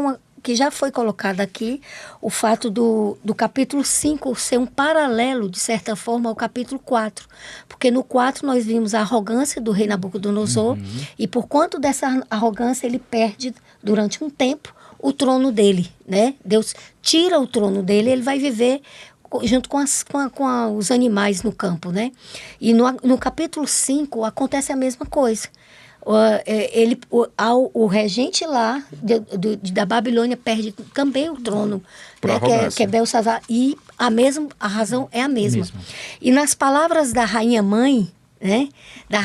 que já foi colocado aqui, o fato do capítulo 5 ser um paralelo, de certa forma, ao capítulo 4. Porque no 4 nós vimos a arrogância do rei Nabucodonosor, e por conta dessa arrogância ele perde, durante um tempo, o trono dele, né? Deus tira o trono dele, ele vai viver junto com os animais no campo, né? E no capítulo 5 acontece a mesma coisa. O regente lá da Babilônia perde também o trono, né, que é Belsazar, e a razão é a mesma. E nas palavras da rainha mãe, né, dá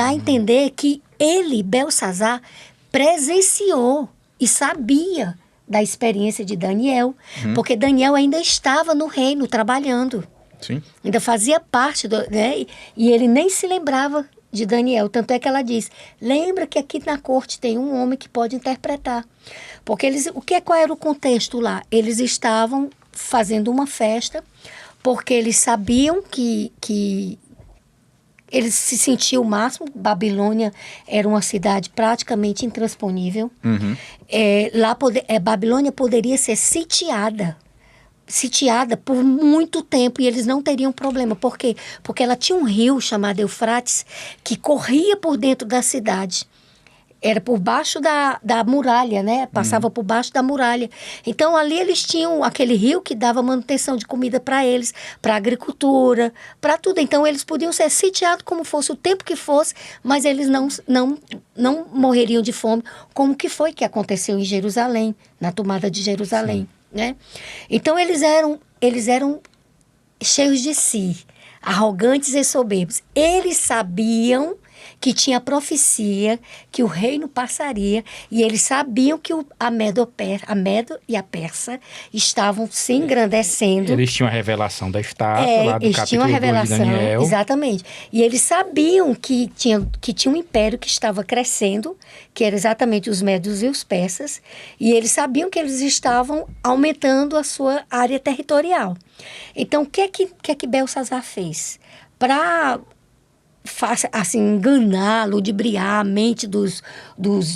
a entender que ele, Belsazar, presenciou e sabia da experiência de Daniel, porque Daniel ainda estava no reino trabalhando. Sim. Ainda fazia parte, né, e ele nem se lembrava de Daniel, tanto é que ela diz, lembra que aqui na corte tem um homem que pode interpretar. Porque qual era o contexto lá? Eles estavam fazendo uma festa, porque eles sabiam que eles se sentiam o máximo. Babilônia era uma cidade praticamente intransponível. Babilônia poderia ser sitiada por muito tempo, e eles não teriam problema. Por quê? Porque ela tinha um rio chamado Eufrates que corria por dentro da cidade. Era por baixo da muralha, né? Passava por baixo da muralha. Então, ali eles tinham aquele rio que dava manutenção de comida para eles, para agricultura, para tudo. Então, eles podiam ser sitiados como fosse o tempo que fosse, mas eles não morreriam de fome, como que foi que aconteceu em Jerusalém, na tomada de Jerusalém, né? Então, eles eram cheios de si, arrogantes e soberbos. Eles sabiam que tinha profecia, que o reino passaria, e eles sabiam que a Medo e a Persa estavam se engrandecendo. Eles tinham a revelação da estátua, lá do eles tinham a revelação, de Daniel. Exatamente. E eles sabiam que tinha um império que estava crescendo, que era exatamente os Médios e os Persas, e eles sabiam que eles estavam aumentando a sua área territorial. Então, o que é que Belsazar fez? Para assim, enganar, ludibriar a mente dos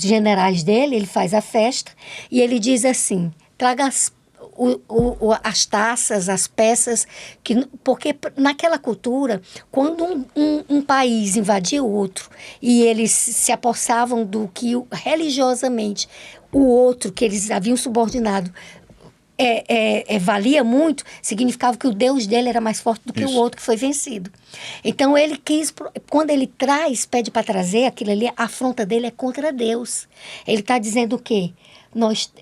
generais dele, ele faz a festa e ele diz assim, traga as taças, as peças, porque naquela cultura, quando um país invadia o outro e eles se apossavam do que religiosamente o outro, que eles haviam subordinado, valia muito, significava que o Deus dele era mais forte do que o outro que foi vencido. Então ele quando ele pede para trazer aquilo ali, a afronta dele é contra Deus. Ele está dizendo o quê? Nós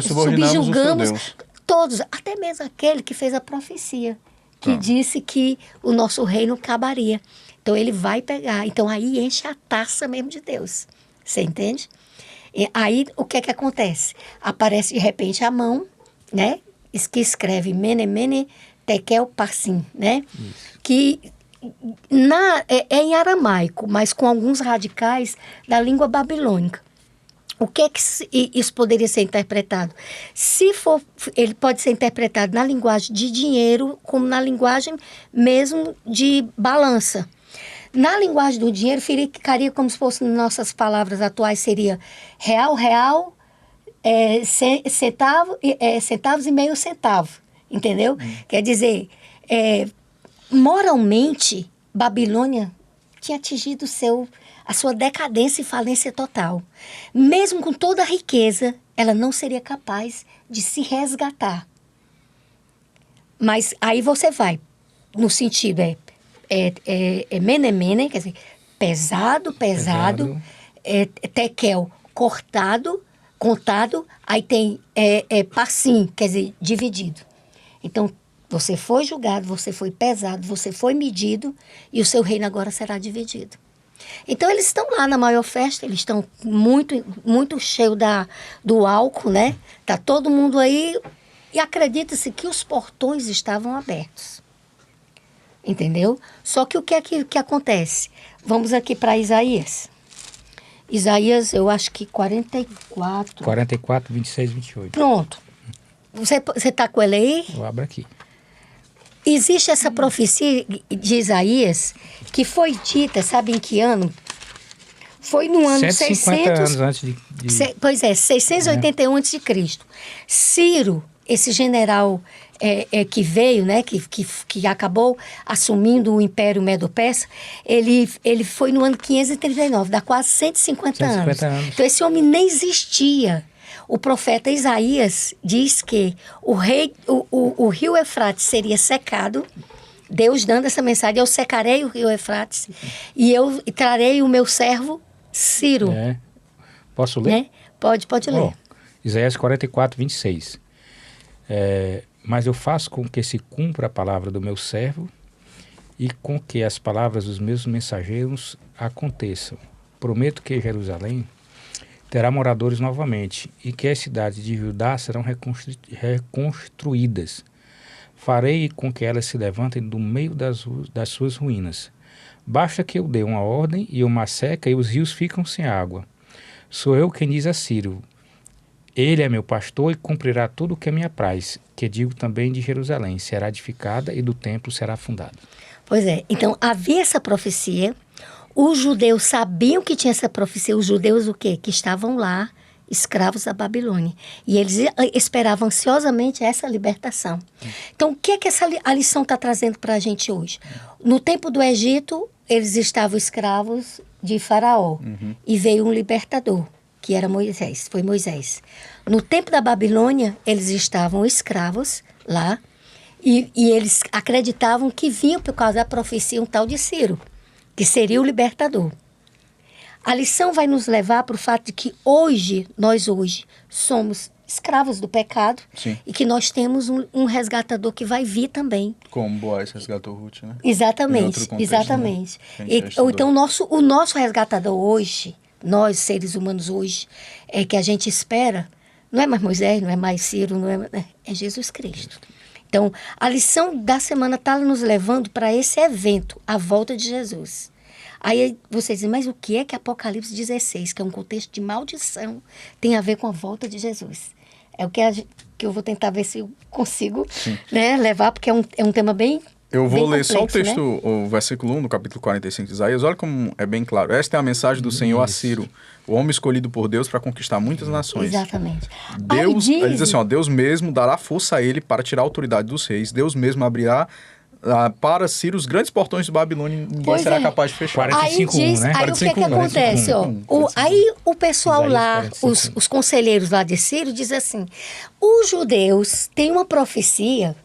subjugamos todos, até mesmo aquele que fez a profecia, que disse que o nosso reino acabaria. Então ele vai pegar, então aí enche a taça mesmo de Deus. Você entende? E aí, o que acontece? Aparece de repente a mão, né? Que escreve Mene, Mene, Tekel, Parsim, né? Isso. Que é em aramaico, mas com alguns radicais da língua babilônica. O que isso poderia ser interpretado? Ele pode ser interpretado na linguagem de dinheiro, como na linguagem mesmo de balança. Na linguagem do dinheiro, ficaria como se fosse, em nossas palavras atuais, seria real, centavos e meio centavo, entendeu? Quer dizer, moralmente, Babilônia tinha atingido a sua decadência e falência total. Mesmo com toda a riqueza, ela não seria capaz de se resgatar. Mas aí você vai, no sentido, mene, quer dizer, pesado, tekel, contado, aí tem parsim, quer dizer, dividido. Então, você foi julgado, você foi pesado, você foi medido, e o seu reino agora será dividido. Então, eles estão lá na maior festa, eles estão muito, muito cheios do álcool, né? Tá todo mundo aí, e acredita-se que os portões estavam abertos. Entendeu? Só que o que é que acontece? Vamos aqui para Isaías. Isaías, eu acho que 44. 44, 26, 28. Pronto. Você está com ele aí? Eu abro aqui. Existe essa profecia de Isaías que foi dita, sabe em que ano? Foi no ano 150 600... anos antes de... Pois é, 681 a.C. Ciro, esse general que veio, né, que acabou assumindo o Império Medo-Persa, ele foi no ano 539, dá quase 150 anos. Então, esse homem nem existia. O profeta Isaías diz que o rio Eufrates seria secado, Deus dando essa mensagem: eu secarei o rio Eufrates e eu trarei o meu servo Ciro. Posso ler? Né? Pode ler. Isaías 44, 26. Mas eu faço com que se cumpra a palavra do meu servo e com que as palavras dos meus mensageiros aconteçam. Prometo que Jerusalém terá moradores novamente e que as cidades de Judá serão reconstruídas. Farei com que elas se levantem do meio das suas ruínas. Basta que eu dê uma ordem e uma seca e os rios ficam sem água. Sou eu quem diz a Ciro: ele é meu pastor e cumprirá tudo o que me apraz, que digo também de Jerusalém, será edificada e do templo será fundada. Pois é, então havia essa profecia, os judeus sabiam que tinha essa profecia, os judeus o quê? Que estavam lá, escravos da Babilônia, e eles esperavam ansiosamente essa libertação. Então, o que é que a lição está trazendo para a gente hoje? No tempo do Egito, eles estavam escravos de Faraó, e veio um libertador, que era Moisés, foi Moisés. No tempo da Babilônia, eles estavam escravos lá, e eles acreditavam que vinha por causa da profecia um tal de Ciro, que seria o libertador. A lição vai nos levar para o fato de que nós hoje somos escravos do pecado. Sim. E que nós temos um resgatador que vai vir também. Como Boaz resgatou Ruth, né? Exatamente, exatamente. Né? Então o nosso resgatador hoje, nós seres humanos hoje, é que a gente espera, não é mais Moisés, não é mais Ciro, é Jesus Cristo. Então, a lição da semana está nos levando para esse evento, a volta de Jesus. Aí vocês dizem, mas o que é que Apocalipse 16, que é um contexto de maldição, tem a ver com a volta de Jesus? É o que eu vou tentar ver se eu consigo, né, levar, porque é um tema bem... Eu vou ler complexo, só o texto, né? o versículo 1 do capítulo 45 de Isaías. Olha como é bem claro. Esta é a mensagem do Senhor a Ciro, o homem escolhido por Deus para conquistar muitas nações. Exatamente. Ele diz assim, Deus mesmo dará força a ele para tirar a autoridade dos reis. Deus mesmo abrirá para Ciro os grandes portões de Babilônia, ninguém será capaz de fechar. 45, aí né? Aí o que acontece? Aí o pessoal lá, os conselheiros lá de Ciro, diz assim, os judeus têm uma profecia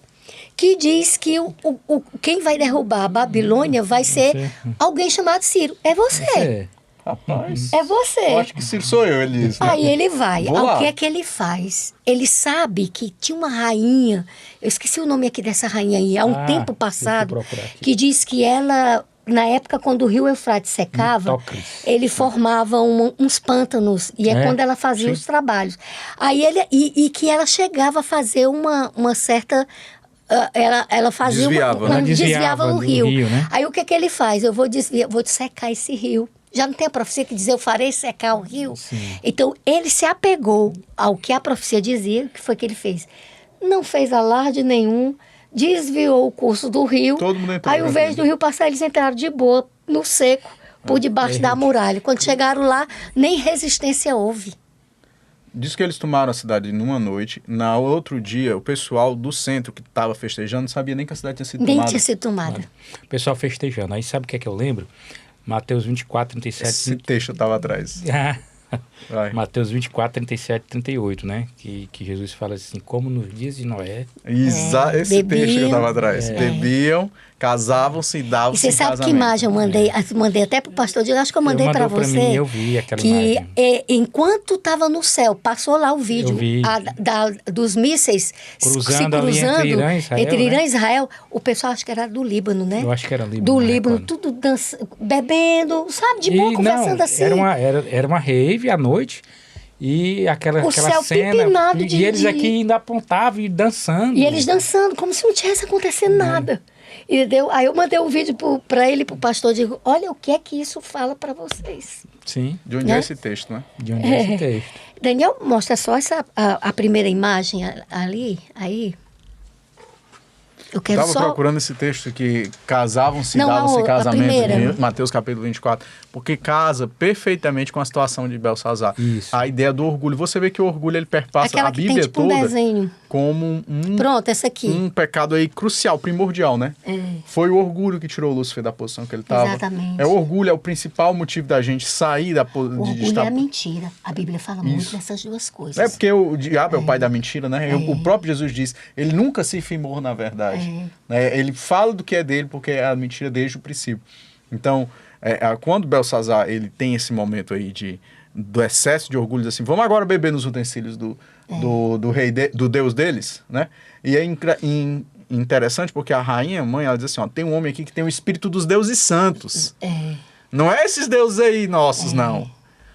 que diz que quem vai derrubar a Babilônia vai ser alguém chamado Ciro. É você. Rapaz, é você. Eu acho que Ciro sou eu, ele diz. Né? Aí ele vai. O que é que ele faz? Ele sabe que tinha uma rainha, eu esqueci o nome aqui dessa rainha aí, há um tempo passado, que diz que ela, na época quando o rio Eufrates secava, ele formava uns pântanos, e é quando ela fazia os trabalhos. Aí e que ela chegava a fazer uma certa... Ela fazia desviava no rio. Né? Aí o que é que ele faz? Eu vou secar esse rio. Já não tem a profecia que diz, eu farei secar o rio? Sim. Então, ele se apegou ao que a profecia dizia, o que foi que ele fez? Não fez alarde nenhum, desviou o curso do rio. Todo mundo entrou. Aí, ao invés do rio passar, eles entraram de boa, no seco, por debaixo da muralha. Quando chegaram lá, nem resistência houve. Diz que eles tomaram a cidade numa noite. Na outro dia, o pessoal do centro que estava festejando não sabia nem que a cidade tinha sido tomada. Nem tinha sido tomada. O pessoal festejando. Aí sabe o que é que eu lembro? Mateus 24, 37... Esse texto estava atrás. Mateus 24, 37, 38, né? Que Jesus fala assim, como nos dias de Noé... Esse texto que eu estava atrás. Bebiam, casavam-se e davam-se em casamento. E você sabe que imagem eu mandei até para o pastor, eu acho que eu mandei para você. Mim, eu vi aquela imagem. Enquanto estava no céu, passou lá o vídeo dos mísseis cruzando entre Irã e Israel. O pessoal acho que era do Líbano, né? Eu acho que era Líbano. Do Líbano, tudo dançando, bebendo, sabe, de boa, conversando assim. Era uma rave à noite. E aquela céu cena, e eles aqui ainda apontavam e dançando. E eles dançando, como se não tivesse acontecendo nada. Aí eu mandei um vídeo para ele, para o pastor, digo, olha o que é que isso fala para vocês. Sim. De onde é esse texto, né? De onde é esse texto. Daniel, mostra só a primeira imagem ali, aí. Eu quero Estava só... procurando esse texto que casavam-se, Não, davam-se a casamento, primeira. de Mateus capítulo 24, porque casa perfeitamente com a situação de Belsazar. Isso. A ideia do orgulho. Você vê que o orgulho ele perpassa Aquela a que tem Bíblia tipo um toda desenho. como Pronto, essa aqui. um pecado aí crucial, primordial, né? É. Foi o orgulho que tirou o Lúcifer da posição que ele estava. Exatamente. É o orgulho, é o principal motivo da gente sair da O posição. orgulho é a mentira. A Bíblia fala muito Isso. dessas duas coisas. É porque o diabo é o pai da mentira, né? É. O próprio Jesus diz, ele nunca se firmou na verdade. Né? Ele fala do que é dele porque é a mentira desde o princípio. Então, quando Belsazar ele tem esse momento aí do excesso de orgulho, assim, vamos agora beber nos utensílios do rei do Deus deles, né? E é interessante porque a rainha, mãe, ela diz assim, ó, tem um homem aqui que tem o espírito dos deuses santos. Não é esses deuses aí nossos, não.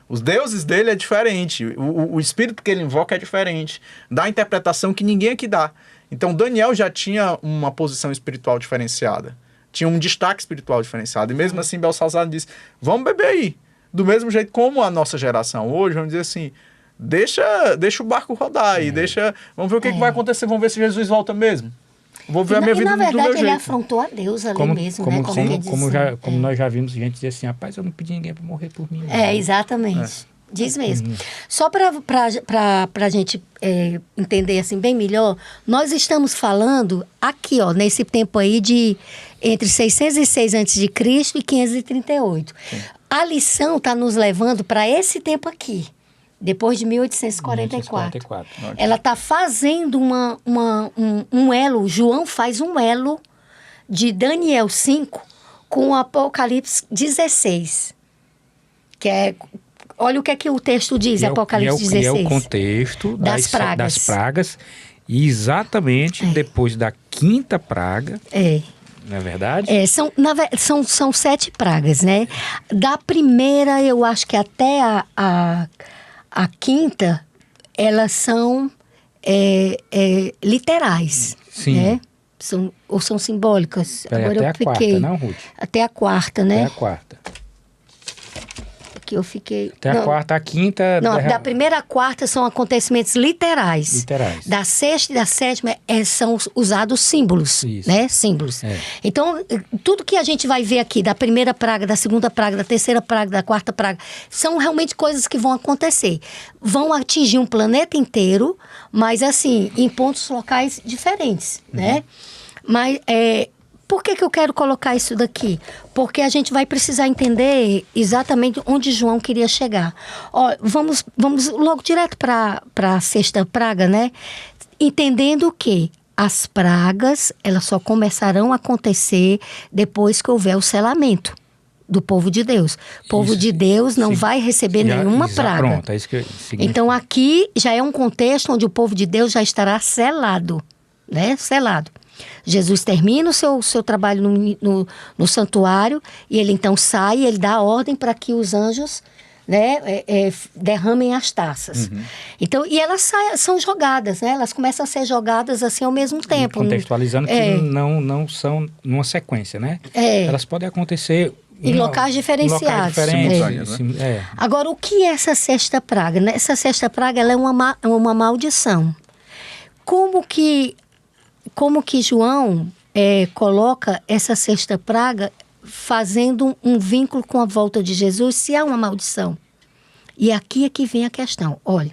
Os deuses dele é diferente. O espírito que ele invoca é diferente. Dá a interpretação que ninguém aqui dá. Então, Daniel já tinha uma posição espiritual diferenciada. Tinha um destaque espiritual diferenciado. E mesmo assim, Belsazar disse, vamos beber aí. Do mesmo jeito como a nossa geração hoje, vamos dizer assim, deixa o barco rodar aí, vamos ver o que vai acontecer, vamos ver se Jesus volta mesmo. Vou ver a minha vida do meu jeito. Na verdade, ele afrontou a Deus ali mesmo, né? Como nós já vimos gente dizer assim, rapaz, eu não pedi ninguém para morrer por mim. Exatamente. Diz mesmo. Só para a gente entender assim bem melhor, nós estamos falando aqui, ó, nesse tempo aí de entre 606 a.C. e 538. Sim. A lição está nos levando para esse tempo aqui. Depois de 1844. Ela está fazendo um elo, João faz um elo de Daniel 5 com o Apocalipse 16. Que é, olha o que é que o texto diz, Apocalipse 16. É o contexto das pragas. E exatamente depois da quinta praga... Não é verdade? São 7 pragas, né? Da primeira, eu acho que até a quinta, elas são literais. Sim. Né? São simbólicas. Agora até a quarta, não, Ruth? Até a quarta, né? Até a quarta. Que eu fiquei... Até a quarta, a quinta... Não, da primeira à quarta são acontecimentos literais. Literais. Da sexta e da sétima são usados símbolos. Isso. Né? Símbolos. Então, tudo que a gente vai ver aqui, da primeira praga, da segunda praga, da terceira praga, da quarta praga, são realmente coisas que vão acontecer. Vão atingir um planeta inteiro, mas assim, em pontos locais diferentes, né? Mas... Por que eu quero colocar isso daqui? Porque a gente vai precisar entender exatamente onde João queria chegar. Ó, vamos logo direto para a sexta praga, né? Entendendo que as pragas, elas só começarão a acontecer depois que houver o selamento do povo de Deus. O povo de Deus não vai receber nenhuma praga. Pronto, é isso que então aqui já é um contexto onde o povo de Deus já estará selado, né? Selado. Jesus termina o seu trabalho no santuário e ele então sai, ele dá a ordem para que os anjos, né, derramem as taças. Então, e elas são jogadas, né? Elas começam a ser jogadas assim ao mesmo tempo. E contextualizando que não são numa sequência, né? Elas podem acontecer em locais diferenciados. Agora, o que é essa sexta praga? Essa sexta praga ela é uma maldição. Como que João coloca essa sexta praga fazendo um vínculo com a volta de Jesus, se há uma maldição? E aqui é que vem a questão. Olha,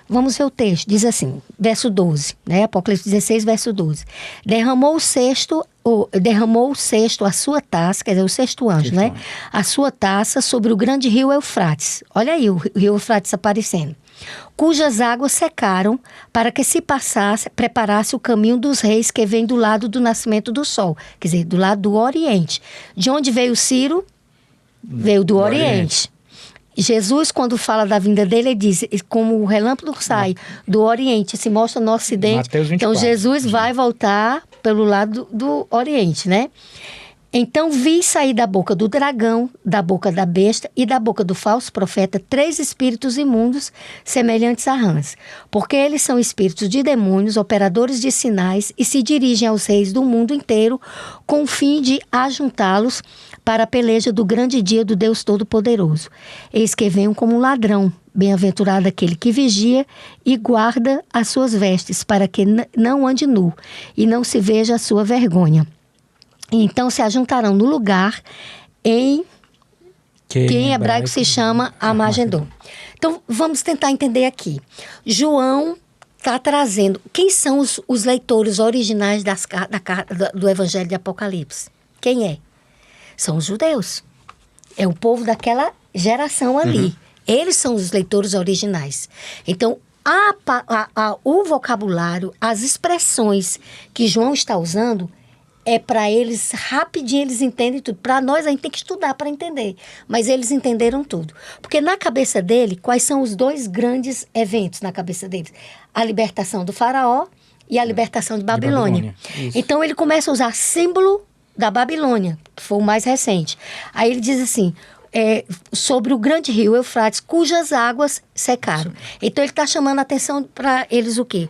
vamos ver o texto. Diz assim, verso 12, né? Apocalipse 16, verso 12. Derramou o sexto a sua taça, quer dizer, o sexto anjo, né? A sua taça sobre o grande rio Eufrates. Olha aí o rio Eufrates aparecendo. Cujas águas secaram para que se preparasse o caminho dos reis que vem do lado do nascimento do sol, quer dizer, do lado do Oriente. De onde veio Ciro? Veio do Oriente. Jesus, quando fala da vinda dele, ele diz, como o relâmpago sai do Oriente, se mostra no Ocidente. Mateus 24. Então, Jesus vai voltar pelo lado do Oriente, né? Então vi sair da boca do dragão, da boca da besta e da boca do falso profeta 3 espíritos imundos semelhantes a rãs, porque eles são espíritos de demônios, operadores de sinais e se dirigem aos reis do mundo inteiro com o fim de ajuntá-los para a peleja do grande dia do Deus Todo-Poderoso. Eis que venham como um ladrão. Bem-aventurado aquele que vigia e guarda as suas vestes, para que não ande nu e não se veja a sua vergonha. Então se ajuntarão no lugar que em hebraico se chama Armagedon. Então, vamos tentar entender aqui. João está trazendo... Quem são os leitores originais do Evangelho de Apocalipse? Quem é? São os judeus. É o povo daquela geração ali. Eles são os leitores originais. Então, o vocabulário, as expressões que João está usando... É para eles, rapidinho eles entendem tudo. Para nós, a gente tem que estudar para entender. Mas eles entenderam tudo. Porque na cabeça dele, quais são os dois grandes eventos na cabeça deles? A libertação do faraó e a libertação de Babilônia. Então, ele começa a usar símbolo da Babilônia, que foi o mais recente. Aí ele diz assim, sobre o grande rio Eufrates, cujas águas secaram. Então, ele está chamando a atenção para eles o quê?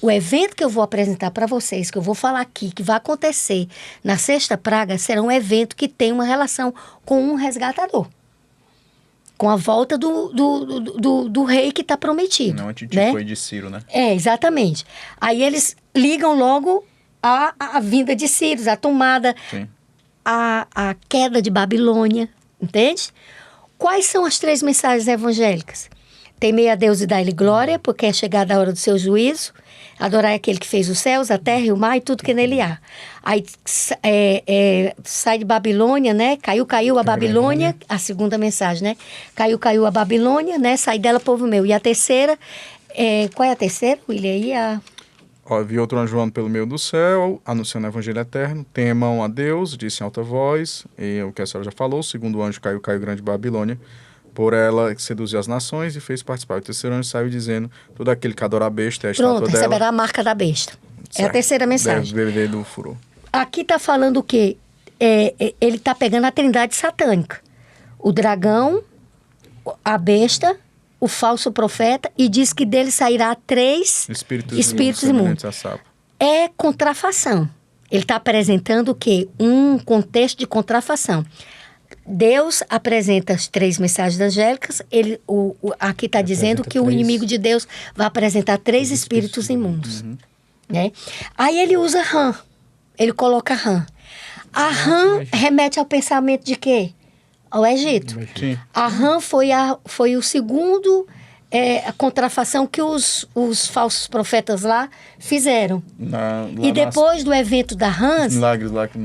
O evento que eu vou apresentar para vocês, que eu vou falar aqui, que vai acontecer na sexta praga, será um evento que tem uma relação com um resgatador. Com a volta do rei que está prometido. Não, a Titi foi de Ciro, né? Exatamente. Aí eles ligam logo a vinda de Ciro, a tomada, a queda de Babilônia, entende? Quais são as 3 mensagens evangélicas? Temei a Deus e dai-lhe glória, porque é chegada a hora do seu juízo. Adorai aquele que fez os céus, a terra e o mar e tudo que nele há. Aí sai de Babilônia, né? Caiu a Babilônia, a segunda mensagem, né? Caiu a Babilônia, né? Sai dela, povo meu. E a terceira, qual é a terceira, William? Vi outro anjo voando pelo meio do céu, anunciando o evangelho eterno. Temam a Deus, disse em alta voz, e o que a senhora já falou. O segundo anjo caiu grande Babilônia. Por ela seduziu as nações e fez participar. O terceiro anjo saiu dizendo, todo aquele que adora a besta é a estátua dela. Pronto, receberá a marca da besta. Certo. É a terceira mensagem. Deve beber do furor. Aqui está falando o quê? Ele está pegando a trindade satânica. O dragão, a besta, o falso profeta, e diz que dele sairá 3 espíritos imundos. É contrafação. Ele está apresentando o quê? Um contexto de contrafação. Deus apresenta as 3 mensagens angélicas, aqui está dizendo que o inimigo de Deus vai apresentar 3 espíritos imundos. Né? Aí ele usa Ram, ele coloca Ram. A Ram remete ao pensamento de quê? Ao Egito. Sim. A Ram foi o segundo a contrafação que os falsos profetas lá fizeram. E depois do evento da Ram,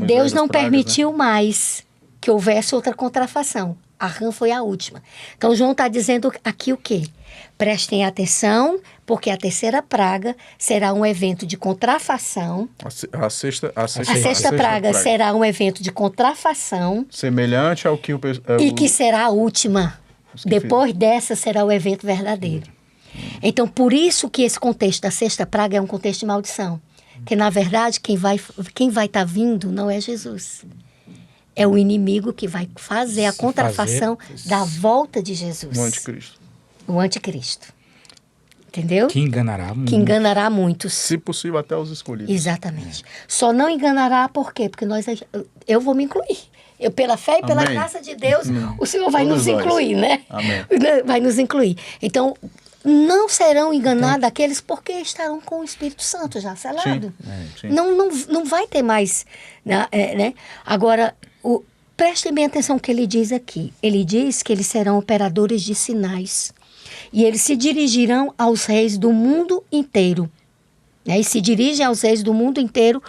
Deus não permitiu mais que houvesse outra contrafação. A Ram foi a última. Então, João está dizendo aqui o quê? Prestem atenção, porque a terceira praga será um evento de contrafação. A sexta praga será um evento de contrafação. Semelhante ao que e que será a última. Depois dessa será o evento verdadeiro. Então, por isso que esse contexto da sexta praga é um contexto de maldição. Que, na verdade, quem vai estar vindo não é Jesus. É o inimigo que vai fazer a contrafação da volta de Jesus. O anticristo. Entendeu? Que enganará muito. Que enganará muitos. Se possível, até os escolhidos. Exatamente. Só não enganará por quê? Porque eu vou me incluir. Pela fé e pela graça de Deus, o Senhor vai nos incluir, né? Amém. Vai nos incluir. Então, não serão enganados aqueles porque estarão com o Espírito Santo já selado. Sim. Não vai ter mais... né? Agora... Prestem bem atenção no que ele diz aqui. Ele diz que eles serão operadores de sinais. E eles se dirigirão aos reis do mundo inteiro. Né? E se dirigem aos reis do mundo inteiro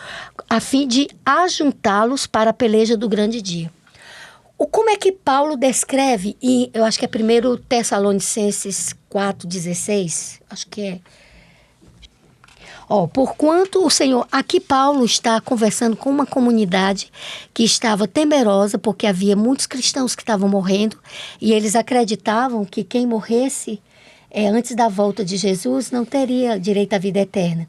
a fim de ajuntá-los para a peleja do grande dia. Como é que Paulo descreve, eu acho que é 1 Tessalonicenses 4,16, acho que é. Porquanto o Senhor... Aqui Paulo está conversando com uma comunidade que estava temerosa porque havia muitos cristãos que estavam morrendo e eles acreditavam que quem morresse antes da volta de Jesus não teria direito à vida eterna.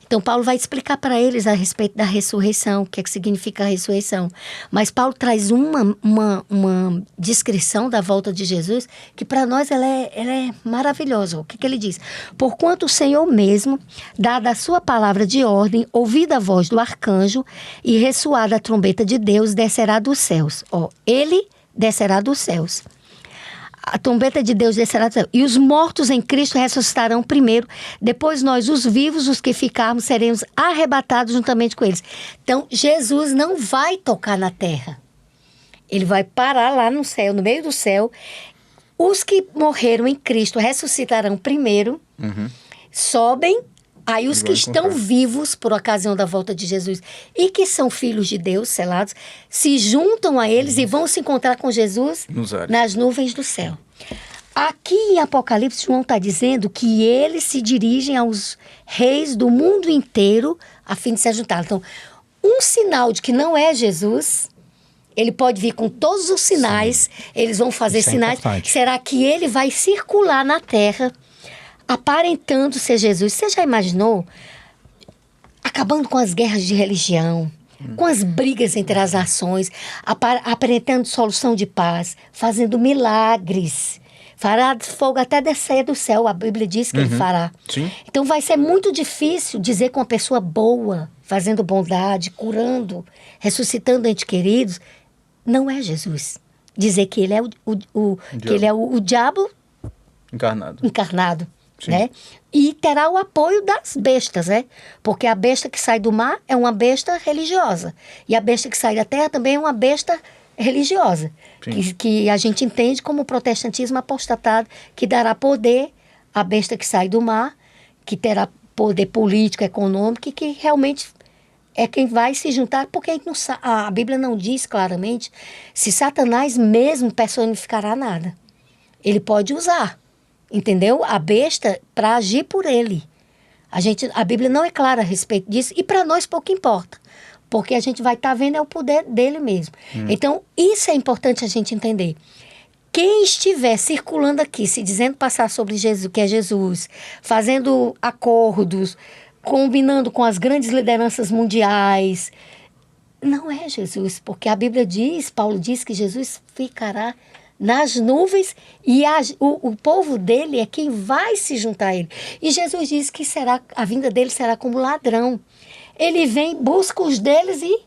Então, Paulo vai explicar para eles a respeito da ressurreição, o que é que significa a ressurreição. Mas Paulo traz uma descrição da volta de Jesus que para nós ela é maravilhosa. O que ele diz? Porquanto o Senhor mesmo, dada a sua palavra de ordem, ouvida a voz do arcanjo e ressoada a trombeta de Deus, descerá dos céus. Ele descerá dos céus. A trombeta de Deus descerá do céu. E os mortos em Cristo ressuscitarão primeiro. Depois nós, os vivos, os que ficarmos, seremos arrebatados juntamente com eles. Então, Jesus não vai tocar na terra. Ele vai parar lá no céu, no meio do céu. Os que morreram em Cristo ressuscitarão primeiro, sobem. Aí os que estão vivos por ocasião da volta de Jesus e que são filhos de Deus, selados, se juntam a eles e vão se encontrar com Jesus nas nuvens do céu. Aqui em Apocalipse, João está dizendo que eles se dirigem aos reis do mundo inteiro a fim de se juntar. Então, um sinal de que não é Jesus, ele pode vir com todos os sinais, eles vão fazer sinais. Será que ele vai circular na terra aparentando ser Jesus? Você já imaginou? Acabando com as guerras de religião, com as brigas entre as nações, aparentando solução de paz, fazendo milagres. Fará fogo até descer do céu, a Bíblia diz que ele fará. Sim. Então vai ser muito difícil dizer que uma pessoa boa, fazendo bondade, curando, ressuscitando entes queridos, não é Jesus. Dizer que ele é que ele é o diabo encarnado. Né? E terá o apoio das bestas, né? Porque a besta que sai do mar é uma besta religiosa. E a besta que sai da terra também é uma besta religiosa. Que a gente entende como o protestantismo apostatado, que dará poder à besta que sai do mar, que terá poder político, econômico, e que realmente é quem vai se juntar, porque a Bíblia não diz claramente se Satanás mesmo personificará nada. Ele pode usar, entendeu? A besta para agir por ele. A Bíblia não é clara a respeito disso e para nós pouco importa, porque a gente vai estar vendo é o poder dele mesmo. Então, isso é importante a gente entender. Quem estiver circulando aqui, se dizendo passar sobre Jesus, que é Jesus, fazendo acordos, combinando com as grandes lideranças mundiais, não é Jesus, porque a Bíblia diz, Paulo diz que Jesus ficará nas nuvens e o povo dele é quem vai se juntar a ele. E Jesus diz que a vinda dele será como ladrão. Ele vem, busca os deles e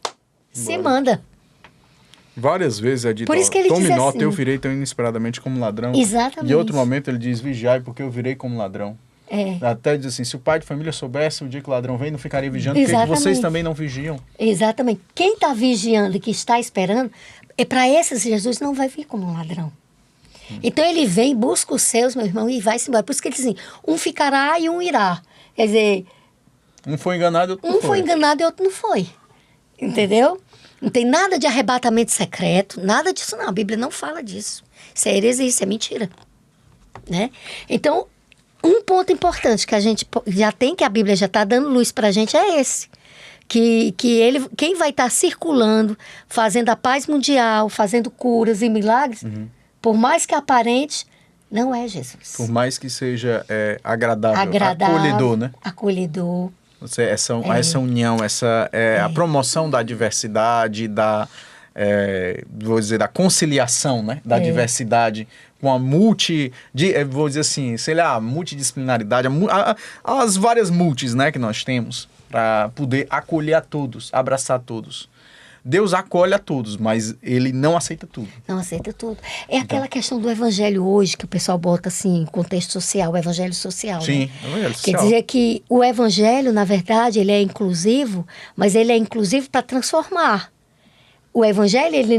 se manda. Várias vezes é dito, por isso que ele tome diz nota, assim, eu virei tão inesperadamente como ladrão. Exatamente. E em outro momento ele diz, vigiai porque eu virei como ladrão. Até diz assim, se o pai de família soubesse o dia que o ladrão vem, não ficaria vigiando, porque vocês também não vigiam. Exatamente. Quem está vigiando e que está esperando, para esses Jesus não vai vir como um ladrão. Então ele vem, busca os seus, meu irmão, e vai-se embora. Por isso que ele diz assim, um ficará e um irá. Quer dizer... Um foi enganado e outro não foi. Um foi enganado e outro não foi. Entendeu? Não tem nada de arrebatamento secreto, nada disso não. A Bíblia não fala disso. Isso é heresia, isso é mentira. Né? Então, um ponto importante que a gente já tem, que a Bíblia já está dando luz para a gente, é esse. Que quem vai estar circulando, fazendo a paz mundial, fazendo curas e milagres, por mais que aparente, não é Jesus. Por mais que seja agradável, acolhedor, né? Acolhedor. Essa união, a promoção da diversidade, da conciliação, né? Da diversidade com a multidisciplinaridade, as várias multis, né, que nós temos para poder acolher a todos, abraçar todos. Deus acolhe a todos, mas ele não aceita tudo. Não aceita tudo. Aquela questão do evangelho hoje, que o pessoal bota assim, em contexto social, o evangelho social. Sim, né? evangelho social. Quer dizer que o evangelho, na verdade, ele é inclusivo, mas ele é inclusivo para transformar. O evangelho, ele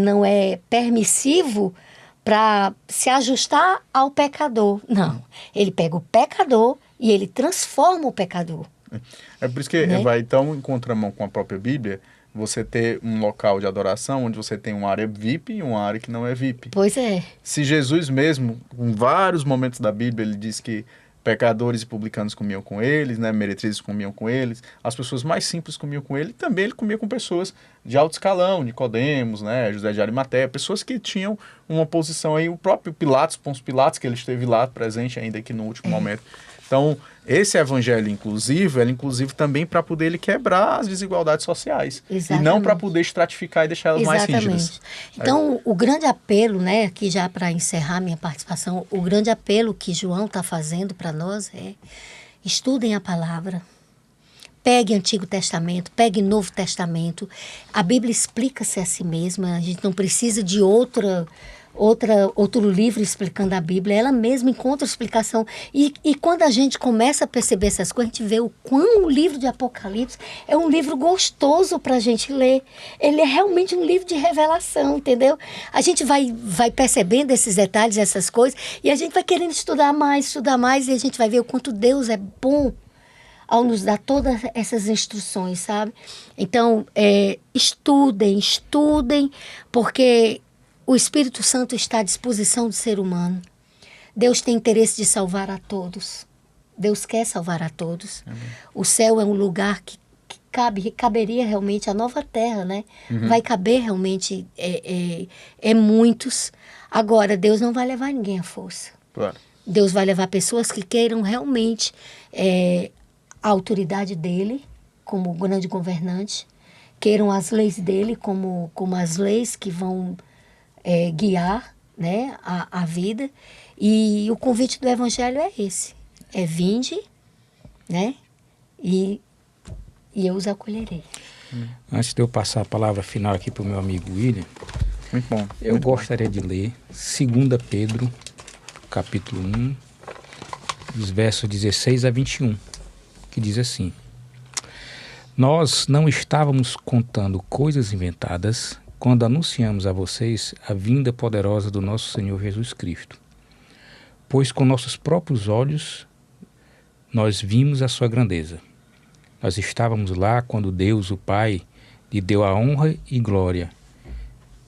não é permissivo para se ajustar ao pecador. Não. Ele pega o pecador e ele transforma o pecador. É por isso que vai tão em contramão com a própria Bíblia, você ter um local de adoração onde você tem uma área VIP e uma área que não é VIP. Pois é. Se Jesus mesmo, em vários momentos da Bíblia, ele diz que pecadores e publicanos comiam com eles, né, meretrizes comiam com eles, as pessoas mais simples comiam com ele, também ele comia com pessoas de alto escalão, Nicodemos, né, José de Arimateia, pessoas que tinham uma posição aí, o próprio Pôncio Pilatos, que ele esteve lá presente ainda aqui no último momento. Então, esse evangelho inclusivo, ele é inclusivo também para poder ele quebrar as desigualdades sociais. Exatamente. E não para poder estratificar e deixar elas mais rígidas. Então, o grande apelo, né, aqui já para encerrar minha participação, o grande apelo que João está fazendo para nós é: estudem a palavra, pegue Antigo Testamento, pegue Novo Testamento. A Bíblia explica-se a si mesma, a gente não precisa de outra outro livro explicando a Bíblia, ela mesma encontra explicação. E quando a gente começa a perceber essas coisas, a gente vê o quão o livro de Apocalipse é um livro gostoso para a gente ler. Ele é realmente um livro de revelação, entendeu? A gente vai percebendo esses detalhes, essas coisas, e a gente vai querendo estudar mais, e a gente vai ver o quanto Deus é bom ao nos dar todas essas instruções, sabe? Então, estudem, porque o Espírito Santo está à disposição do ser humano. Deus tem interesse de salvar a todos. Deus quer salvar a todos. Amém. O céu é um lugar que caberia realmente a nova terra, né? Uhum. Vai caber realmente muitos. Agora, Deus não vai levar ninguém à força. Claro. Deus vai levar pessoas que queiram realmente a autoridade dele como grande governante, queiram as leis dele como as leis que vão guiar, né, a vida. E o convite do Evangelho é esse. Vinde, né, e eu os acolherei. Antes de eu passar a palavra final aqui para o meu amigo William, muito bom. Eu gostaria de ler 2 Pedro, capítulo 1, dos versos 16 a 21, que diz assim: Nós não estávamos contando coisas inventadas quando anunciamos a vocês a vinda poderosa do nosso Senhor Jesus Cristo, pois com nossos próprios olhos nós vimos a sua grandeza. Nós estávamos lá quando Deus, o Pai, lhe deu a honra e glória.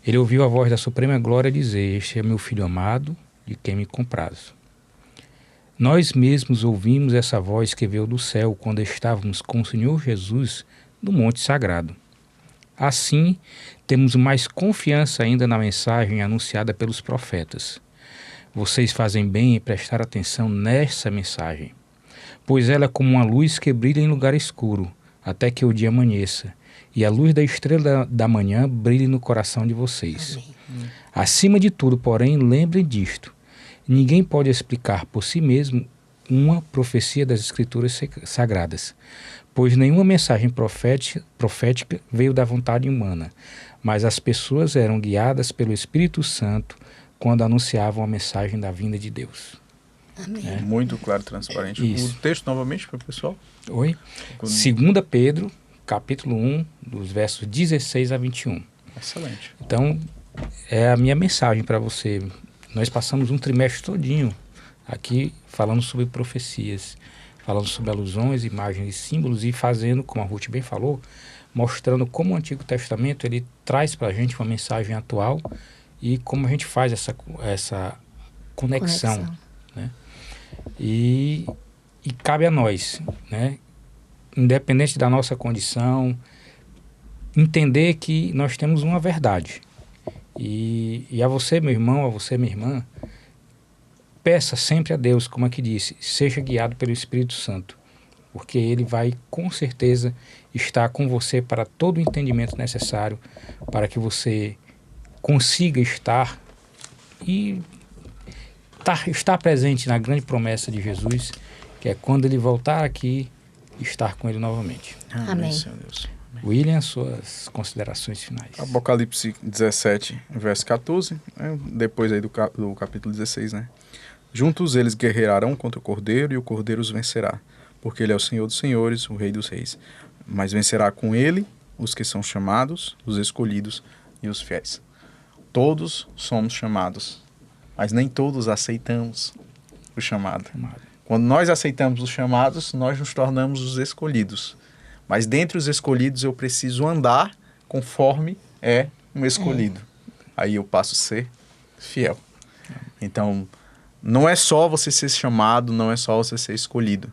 Ele ouviu a voz da Suprema Glória dizer: Este é meu Filho amado, de quem me comprazo. Nós mesmos ouvimos essa voz que veio do céu quando estávamos com o Senhor Jesus no Monte Sagrado. Assim, temos mais confiança ainda na mensagem anunciada pelos profetas. Vocês fazem bem em prestar atenção nessa mensagem, pois ela é como uma luz que brilha em lugar escuro, até que o dia amanheça, e a luz da estrela da manhã brilhe no coração de vocês. Amém. Acima de tudo, porém, lembrem disto: ninguém pode explicar por si mesmo uma profecia das Escrituras Sagradas, pois nenhuma mensagem profética veio da vontade humana, mas as pessoas eram guiadas pelo Espírito Santo quando anunciavam a mensagem da vinda de Deus. Amém. Muito claro e transparente. Isso. O texto novamente para o pessoal? Oi? 2 Pedro, capítulo 1, dos versos 16 a 21. Excelente. Então, é a minha mensagem para você. Nós passamos um trimestre todinho aqui falando sobre profecias, falando sobre alusões, imagens e símbolos e fazendo, como a Ruth bem falou, mostrando como o Antigo Testamento ele traz para a gente uma mensagem atual e como a gente faz essa conexão. Né? E cabe a nós, né? Independente da nossa condição, entender que nós temos uma verdade. E a você, meu irmão, a você, minha irmã, peça sempre a Deus, como aqui disse, seja guiado pelo Espírito Santo, porque Ele vai, com certeza, estar com você para todo o entendimento necessário para que você consiga estar presente na grande promessa de Jesus, que é quando Ele voltar aqui, estar com Ele novamente. Amém. Senhor Deus. William, suas considerações finais. Apocalipse 17, verso 14, depois aí do capítulo 16, né? Juntos eles guerrearão contra o Cordeiro e o Cordeiro os vencerá, porque ele é o Senhor dos senhores, o Rei dos reis. Mas vencerá com ele os que são chamados, os escolhidos e os fiéis. Todos somos chamados, mas nem todos aceitamos o chamado. Quando nós aceitamos os chamados, nós nos tornamos os escolhidos. Mas dentre os escolhidos eu preciso andar conforme é um escolhido. Aí eu passo a ser fiel. Então, não é só você ser chamado, não é só você ser escolhido.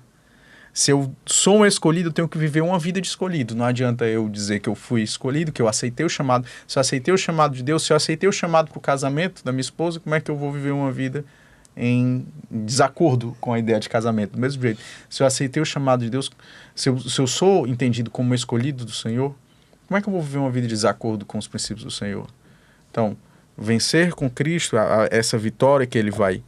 Se eu sou um escolhido, eu tenho que viver uma vida de escolhido. Não adianta eu dizer que eu fui escolhido, que eu aceitei o chamado. Se eu aceitei o chamado de Deus, se eu aceitei o chamado para o casamento da minha esposa, como é que eu vou viver uma vida em desacordo com a ideia de casamento? Do mesmo jeito, se eu aceitei o chamado de Deus, se eu sou entendido como escolhido do Senhor, como é que eu vou viver uma vida de desacordo com os princípios do Senhor? Então, vencer com Cristo, essa vitória que Ele vai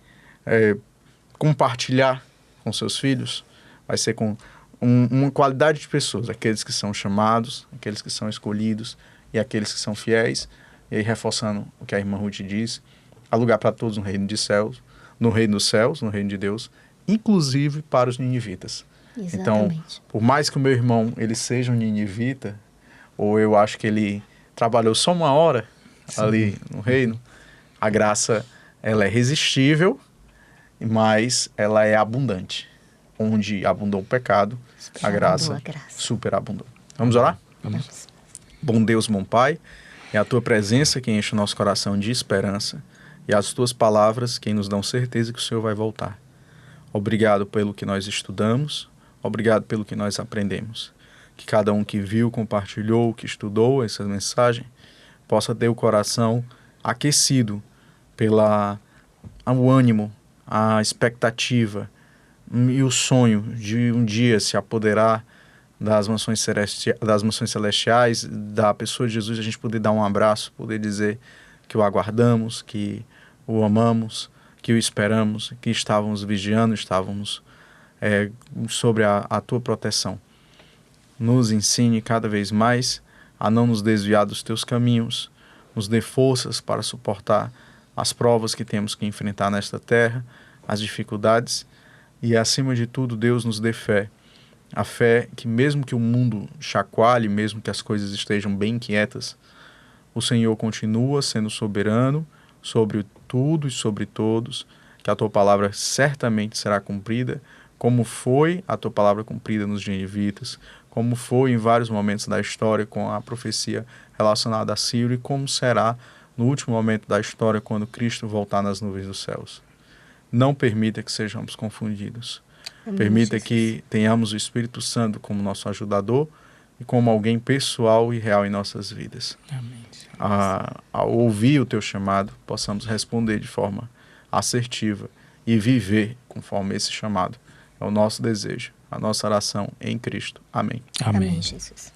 compartilhar com seus filhos, vai ser com uma qualidade de pessoas, aqueles que são chamados, aqueles que são escolhidos e aqueles que são fiéis. E aí, reforçando o que a irmã Ruth disse, há lugar para todos no reino de céus, no reino dos céus, no reino de Deus, inclusive para os ninivitas. Então, Exatamente. por mais que o meu irmão ele seja um ninivita, ou eu acho que ele trabalhou só uma hora ali no reino, a graça ela é irresistível, mas ela é abundante. Onde abundou o pecado, a graça superabundou. Vamos orar? Vamos. Bom Deus, bom Pai, é a Tua presença que enche o nosso coração de esperança e as Tuas palavras que nos dão certeza que o Senhor vai voltar. Obrigado pelo que nós estudamos, obrigado pelo que nós aprendemos. Que cada um que viu, compartilhou, que estudou essa mensagem, possa ter o coração aquecido pelo ânimo, a expectativa e o sonho de um dia se apoderar das mansões celestiais, da pessoa de Jesus, a gente poder dar um abraço, poder dizer que o aguardamos, que o amamos, que o esperamos, que estávamos vigiando, estávamos sobre a Tua proteção. Nos ensine cada vez mais a não nos desviar dos Teus caminhos, nos dê forças para suportar as provas que temos que enfrentar nesta terra, as dificuldades, e acima de tudo, Deus nos dê fé. A fé que mesmo que o mundo chacoalhe, mesmo que as coisas estejam bem quietas, o Senhor continua sendo soberano sobre tudo e sobre todos, que a Tua palavra certamente será cumprida, como foi a Tua palavra cumprida nos ninivitas, como foi em vários momentos da história com a profecia relacionada a Ciro e como será no último momento da história quando Cristo voltar nas nuvens dos céus. Não permita que sejamos confundidos. Amém, Permita Jesus. que tenhamos o Espírito Santo como nosso ajudador e como alguém pessoal e real em nossas vidas. Amém. Ao ouvir o Teu chamado, possamos responder de forma assertiva e viver conforme esse chamado. É o nosso desejo, a nossa oração em Cristo. Amém. Amém. Amém, Jesus.